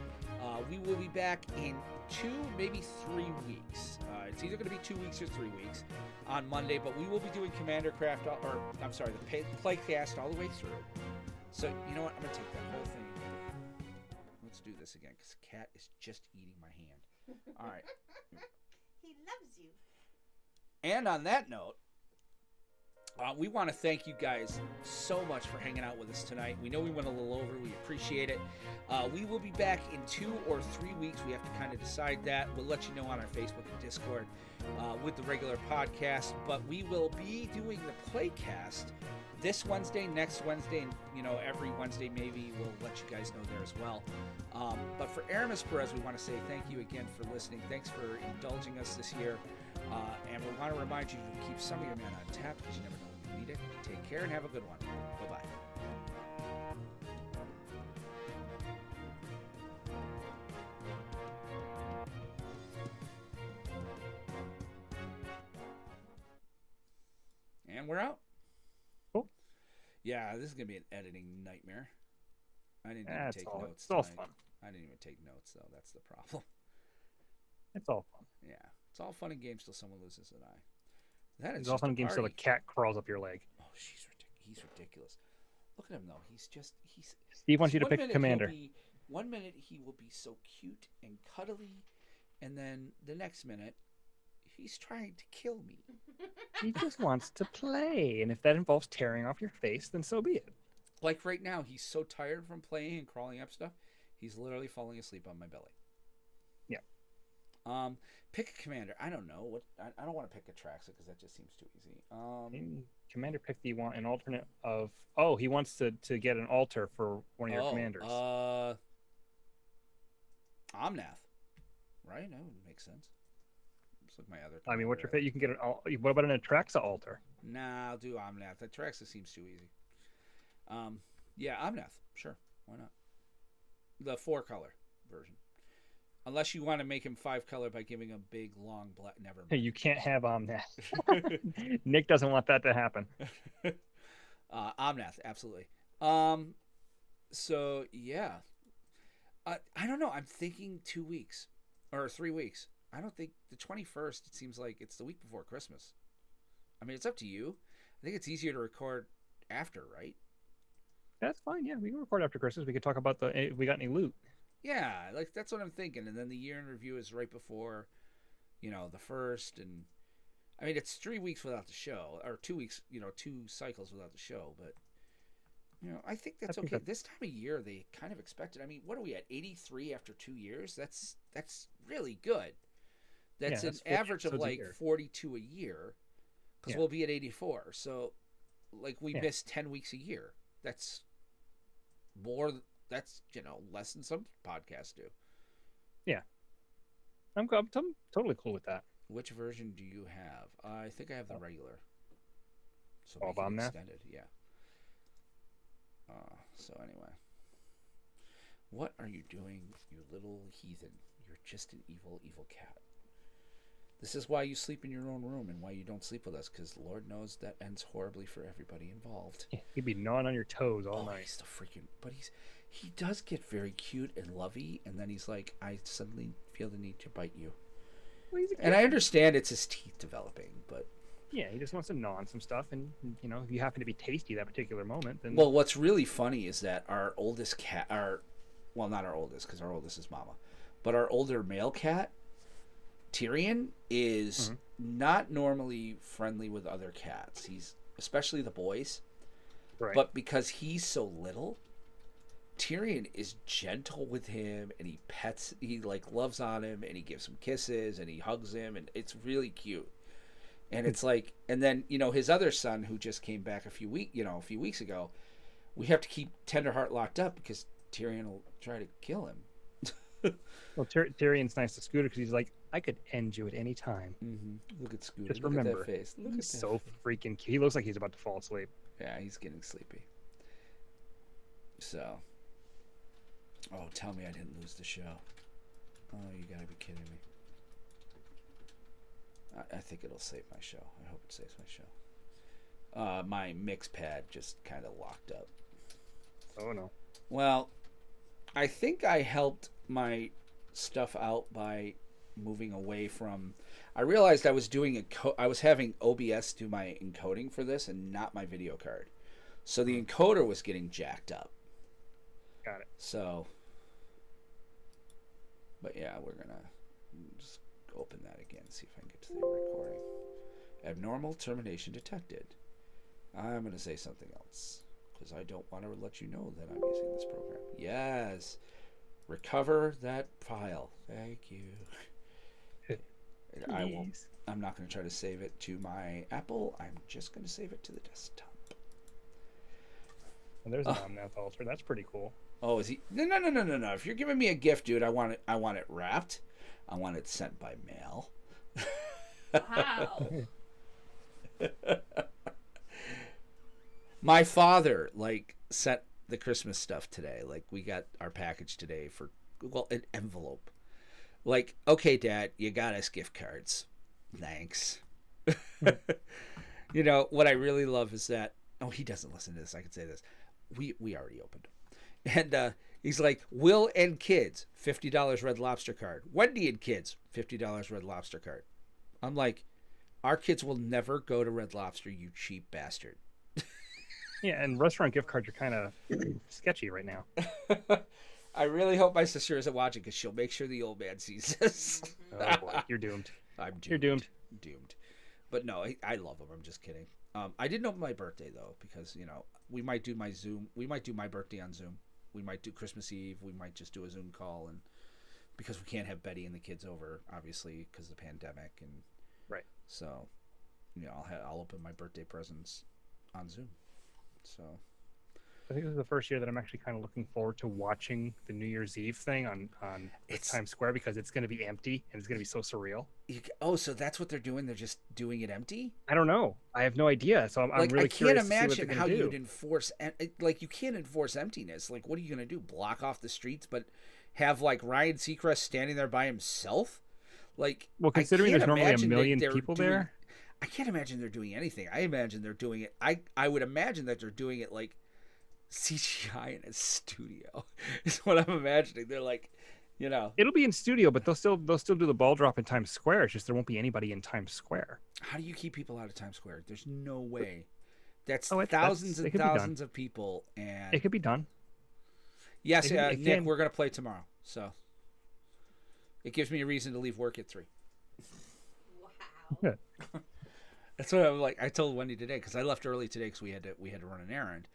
We will be back in 2, maybe 3 weeks. It's either going to be 2 weeks or 3 weeks on Monday, but we will be doing Commander Craft, the Playcast all the way through. So, you know what? I'm going to take that whole thing. Let's do this again, because the cat is just eating my hand. All right. He loves you. And on that note, we want to thank you guys so much for hanging out with us tonight. We know we went a little over. We appreciate it. We will be back in 2 or 3 weeks. We have to kind of decide that. We'll let you know on our Facebook and Discord with the regular podcast. But we will be doing the Playcast this Wednesday, next Wednesday, and every Wednesday maybe we'll let you guys know there as well. But for Aramis Perez, we want to say thank you again for listening. Thanks for indulging us this year. And we want to remind you to keep some of your mana on tap because you never know when you need it. Take care and have a good one. Bye-bye. And we're out. Cool. Yeah, this is going to be an editing nightmare. I didn't even take notes. It's all tonight. fun. I didn't even take notes, though. That's the problem. It's all fun. Yeah. It's all fun and games till someone loses an eye. It's all fun and games till the cat crawls up your leg. Oh, he's ridiculous. Look at him, though. He's Steve wants you to pick Commander. 1 minute he will be so cute and cuddly, and then the next minute he's trying to kill me. He just wants to play, and if that involves tearing off your face, then so be it. Like right now, he's so tired from playing and crawling up stuff, he's literally falling asleep on my belly. Yeah. Pick a commander. I don't know what. I don't want to pick a Traxa because that just seems too easy. Commander pick. Do you want an alternate of? Oh, he wants to get an altar for one of your commanders. Omnath. Right? That would make sense. Looks like my other. I mean, what's your fit? You can get an. What about an Atraxa altar? Nah, I'll do Omnath. That Traxa seems too easy. Yeah, Omnath. Sure, why not? The 4-color version. Unless you want to make him 5-color by giving him big, long black. Never mind. You can't have Omnath. Nick doesn't want that to happen. Omnath, absolutely. So yeah, I don't know. I'm thinking 2 weeks or 3 weeks. I don't think the 21st. It seems like it's the week before Christmas. I mean, it's up to you. I think it's easier to record after, right? That's fine. Yeah, we can record after Christmas. We could talk about if we got any loot. Yeah, like that's what I'm thinking. And then the year in review is right before, the first. And I mean, it's 3 weeks without the show, or 2 weeks, 2 cycles without the show. But I think that's okay. This time of year, they kind of expect it. I mean, what are we at? 83 after 2 years? That's really good. That's an average of like 42 a year, because we'll be at 84. So, like, we miss 10 weeks a year. That's more. That's less than some podcasts do. Yeah, I'm totally cool with that. Which version do you have? I think I have the regular. So extended, yeah. So anyway, what are you doing, you little heathen? You're just an evil, evil cat. This is why you sleep in your own room and why you don't sleep with us, because Lord knows that ends horribly for everybody involved. He'd be gnawing on your toes all night. He's the freaking, but he does get very cute and lovey, and then he's like, I suddenly feel the need to bite you. Well, and I understand it's his teeth developing, but yeah, he just wants to gnaw on some stuff, and if you happen to be tasty that particular moment, then well, what's really funny is that our oldest cat, not our oldest, because our oldest is Mama, but our older male cat, Tyrion, is not normally friendly with other cats. He's especially the boys, right? But because he's so little, Tyrion is gentle with him, and he like loves on him, and he gives him kisses, and he hugs him, and it's really cute. And it's like, and then his other son, who just came back a few weeks ago, we have to keep Tenderheart locked up because Tyrion will try to kill him. Well, Tyrion's nice to Scooter because he's like, I could end you at any time. Mm-hmm. Look at Scooter. Just remember, at that face. He's so freaking cute. He looks like he's about to fall asleep. Yeah, he's getting sleepy. So, tell me I didn't lose the show. Oh, you gotta be kidding me. I think it'll save my show. I hope it saves my show. My mix pad just kind of locked up. Oh no. Well, I think I helped my stuff out by moving away from. I realized I was doing I was having OBS do my encoding for this and not my video card, so the encoder was getting jacked up. Got it. So, but yeah, we're gonna just open that again, see if I can get to the recording. Abnormal termination detected. I'm gonna say something else because I don't want to let you know that I'm using this program. Yes, recover that file. Thank you. I won't. I'm not going to try to save it to my Apple. I'm just going to save it to the desktop. Well, there's an Omnath altar. That's pretty cool. Oh, is he? No. If you're giving me a gift, dude, I want it. I want it wrapped. I want it sent by mail. Wow. My father sent the Christmas stuff today. We got our package today for an envelope. Okay, Dad, you got us gift cards. Thanks. What I really love is that. Oh, he doesn't listen to this. I can say this. We already opened them. And he's like, Will and kids, $50 Red Lobster card. Wendy and kids, $50 Red Lobster card. I'm like, our kids will never go to Red Lobster, you cheap bastard. Yeah, and restaurant gift cards are kind of sketchy right now. I really hope my sister isn't watching because she'll make sure the old man sees this. Oh boy, you're doomed. I'm doomed. You're doomed. Doomed. But no, I love them. I'm just kidding. I didn't open my birthday though because we might do my Zoom. We might do my birthday on Zoom. We might do Christmas Eve. We might just do a Zoom call, and because we can't have Betty and the kids over, obviously because of the pandemic, and right. So, I'll open my birthday presents on Zoom. So. I think this is the first year that I'm actually kind of looking forward to watching the New Year's Eve thing on Times Square because it's going to be empty and it's going to be so surreal. So that's what they're doing? They're just doing it empty? I don't know. I have no idea. So I'm really curious to see what they're going to do. I can't imagine how you'd enforce... you can't enforce emptiness. What are you going to do? Block off the streets but have, Ryan Seacrest standing there by himself? Well, considering there's normally a million people there? I can't imagine they're doing anything. I imagine they're doing it... I would imagine that they're doing it, CGI in a studio is what I'm imagining. They're it'll be in studio, but they'll still do the ball drop in Times Square. It's just there won't be anybody in Times Square. How do you keep people out of Times Square? There's no way. That's thousands and thousands of people, and it could be done. Yes, Nick, we're gonna play tomorrow, so it gives me a reason to leave work at 3. Wow. That's what I'm like. I told Wendy today because I left early today because we had to run an errand.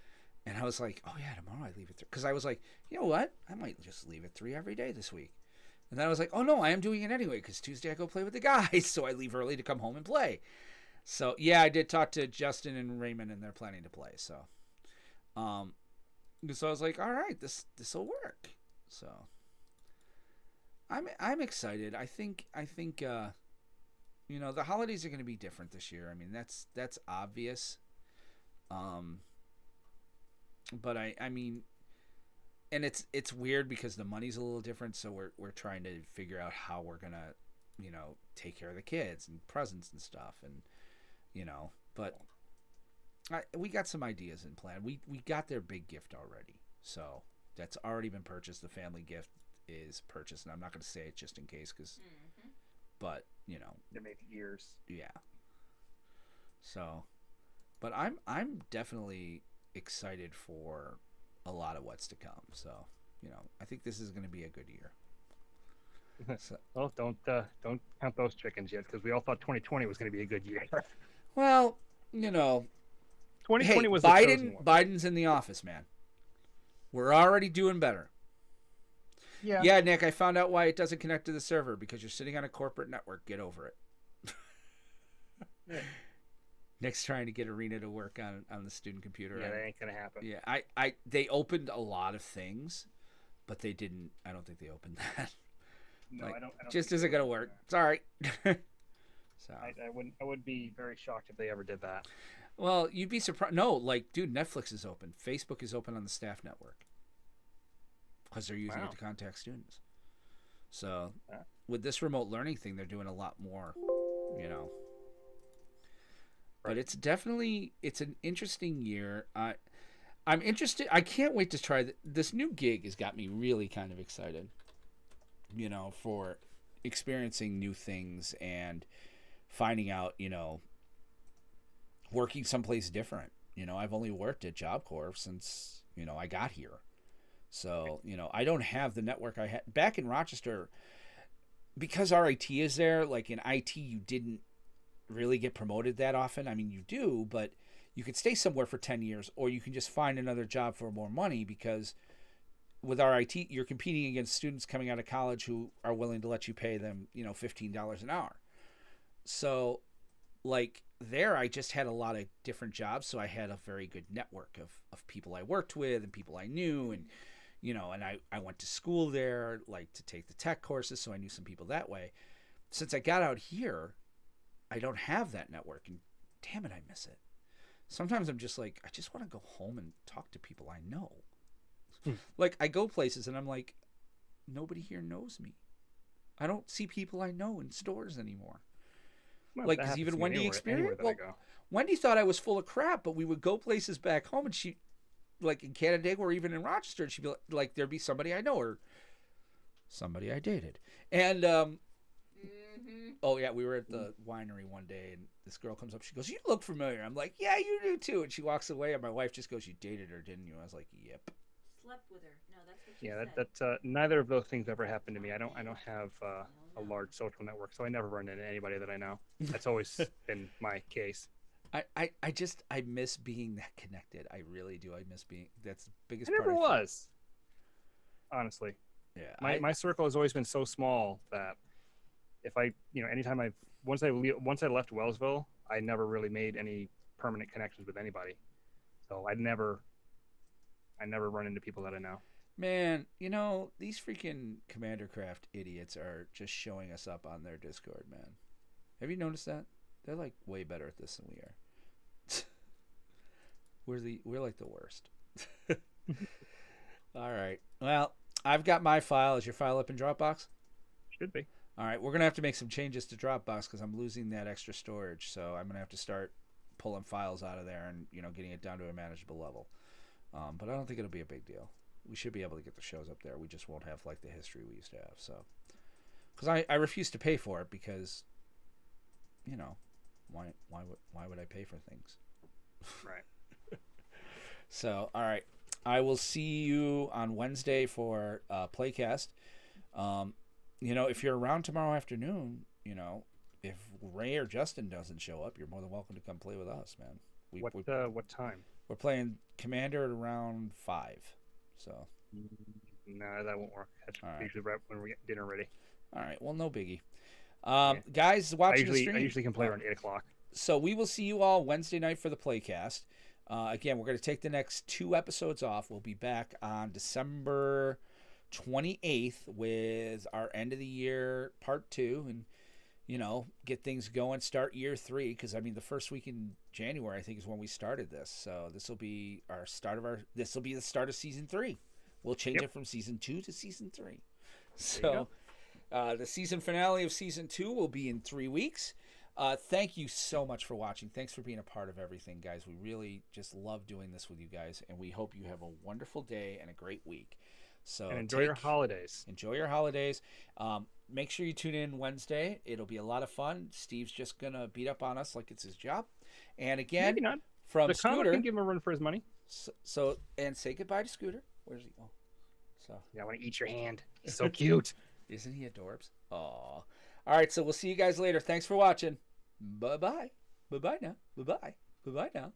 And I was like, oh, yeah, tomorrow I leave at 3. Because I was like, you know what? I might just leave at 3 every day this week. And then I was like, oh, no, I am doing it anyway. Because Tuesday I go play with the guys. So I leave early to come home and play. So, yeah, I did talk to Justin and Raymond, and they're planning to play. So I was like, all right, this will work. So I'm excited. I think the holidays are going to be different this year. I mean, that's obvious. But I mean, and it's weird because the money's a little different, so we're trying to figure out how we're gonna, take care of the kids and presents and stuff, and but we got some ideas in plan. We got their big gift already, so that's already been purchased. The family gift is purchased, and I'm not gonna say it just in case, but it may be years. Yeah. So, but I'm definitely excited for a lot of what's to come. So, I think this is going to be a good year. So, well, don't count those chickens yet because we all thought 2020 was going to be a good year. Well, 2020 was Biden's in the office, man. We're already doing better. Yeah, Nick, I found out why it doesn't connect to the server because you're sitting on a corporate network. Get over it. Yeah. Nick's trying to get Arena to work on the student computer. Yeah, that ain't gonna happen. Yeah, they opened a lot of things, but they didn't. I don't think they opened that. No, I don't. Just isn't gonna work. It's all right. So I would be very shocked if they ever did that. Well, you'd be surprised. No, dude, Netflix is open. Facebook is open on the staff network because they're using it to contact students. So with this remote learning thing, they're doing a lot more you know. But it's definitely an interesting year. I'm interested. I can't wait to try this new gig. Has got me really kind of excited. You know, for experiencing new things and finding out. You know, working someplace different. You know, I've only worked at Job Corps since I got here. So I don't have the network I had back in Rochester. Because RIT is there. Like in IT, you didn't really get promoted that often. I mean, you do, but you could stay somewhere for 10 years, or you can just find another job for more money, because with RIT, you're competing against students coming out of college who are willing to let you pay them, $15 an hour. So like there, I just had a lot of different jobs. So I had a very good network of people I worked with and people I knew. And, and I went to school there, like to take the tech courses. So I knew some people that way. Since I got out here, I don't have that network, and damn it, I miss it. Sometimes I'm just like, I just want to go home and talk to people I know. Like I go places and I'm like, nobody here knows me. I don't see people I know in stores anymore. Well, like, because even Wendy experienced. Well, Wendy thought I was full of crap, but we would go places back home, and she, like in Canandaigua or even in Rochester, and she'd be like, there'd be somebody I know or somebody I dated, and oh yeah, we were at the winery one day, and this girl comes up. She goes, "You look familiar." I'm like, "Yeah, you do too." And she walks away, and my wife just goes, "You dated her, didn't you?" I was like, "Yep." Slept with her. No, that's what she Yeah, said. that's neither of those things ever happened to me. I don't have a large social network, so I never run into anybody that I know. That's always been my case. I miss being that connected. I really do. I miss being. That's the biggest I part. never was. Honestly. Yeah. My circle has always been so small that if I, anytime once I left Wellsville, I never really made any permanent connections with anybody. So I never run into people that I know. Man, these freaking Commander Craft idiots are just showing us up on their Discord, man. Have you noticed that? They're like way better at this than we are. We're like the worst. All right. Well, I've got my file. Is your file up in Dropbox? Should be. All right. We're going to have to make some changes to Dropbox because I'm losing that extra storage. So I'm going to have to start pulling files out of there and, getting it down to a manageable level. But I don't think it'll be a big deal. We should be able to get the shows up there. We just won't have like the history we used to have. So, because I refuse to pay for it because, why would I pay for things? Right. So, all right. I will see you on Wednesday for Playcast. If you're around tomorrow afternoon, if Ray or Justin doesn't show up, you're more than welcome to come play with us, man. What time? We're playing Commander at around 5. So. No, that won't work. That's usually right when we get dinner ready. All right. Well, no biggie. Guys, watching the stream. I usually can play around 8 o'clock. So we will see you all Wednesday night for the Playcast. Again, we're going to take the next 2 episodes off. We'll be back on December 28th with our end of the year part 2 and, get things going, start year 3. Because, the first week in January, I think, is when we started this. So this will be the start of season 3. We'll change it from season 2 to season 3. So the season finale of season 2 will be in 3 weeks. Thank you so much for watching. Thanks for being a part of everything, guys. We really just love doing this with you guys, and we hope you have a wonderful day and a great week. So and enjoy your holidays. Enjoy your holidays. Make sure you tune in Wednesday. It'll be a lot of fun. Steve's just gonna beat up on us like it's his job. And again, maybe not. From the Scooter, can give him a run for his money. So and say goodbye to Scooter. Where's he? Oh, so yeah, I want to eat your hand. He's so cute. Isn't he adorbs? Aw. All right, so we'll see you guys later. Thanks for watching. Bye-bye. Bye-bye now. Bye-bye. Bye-bye now.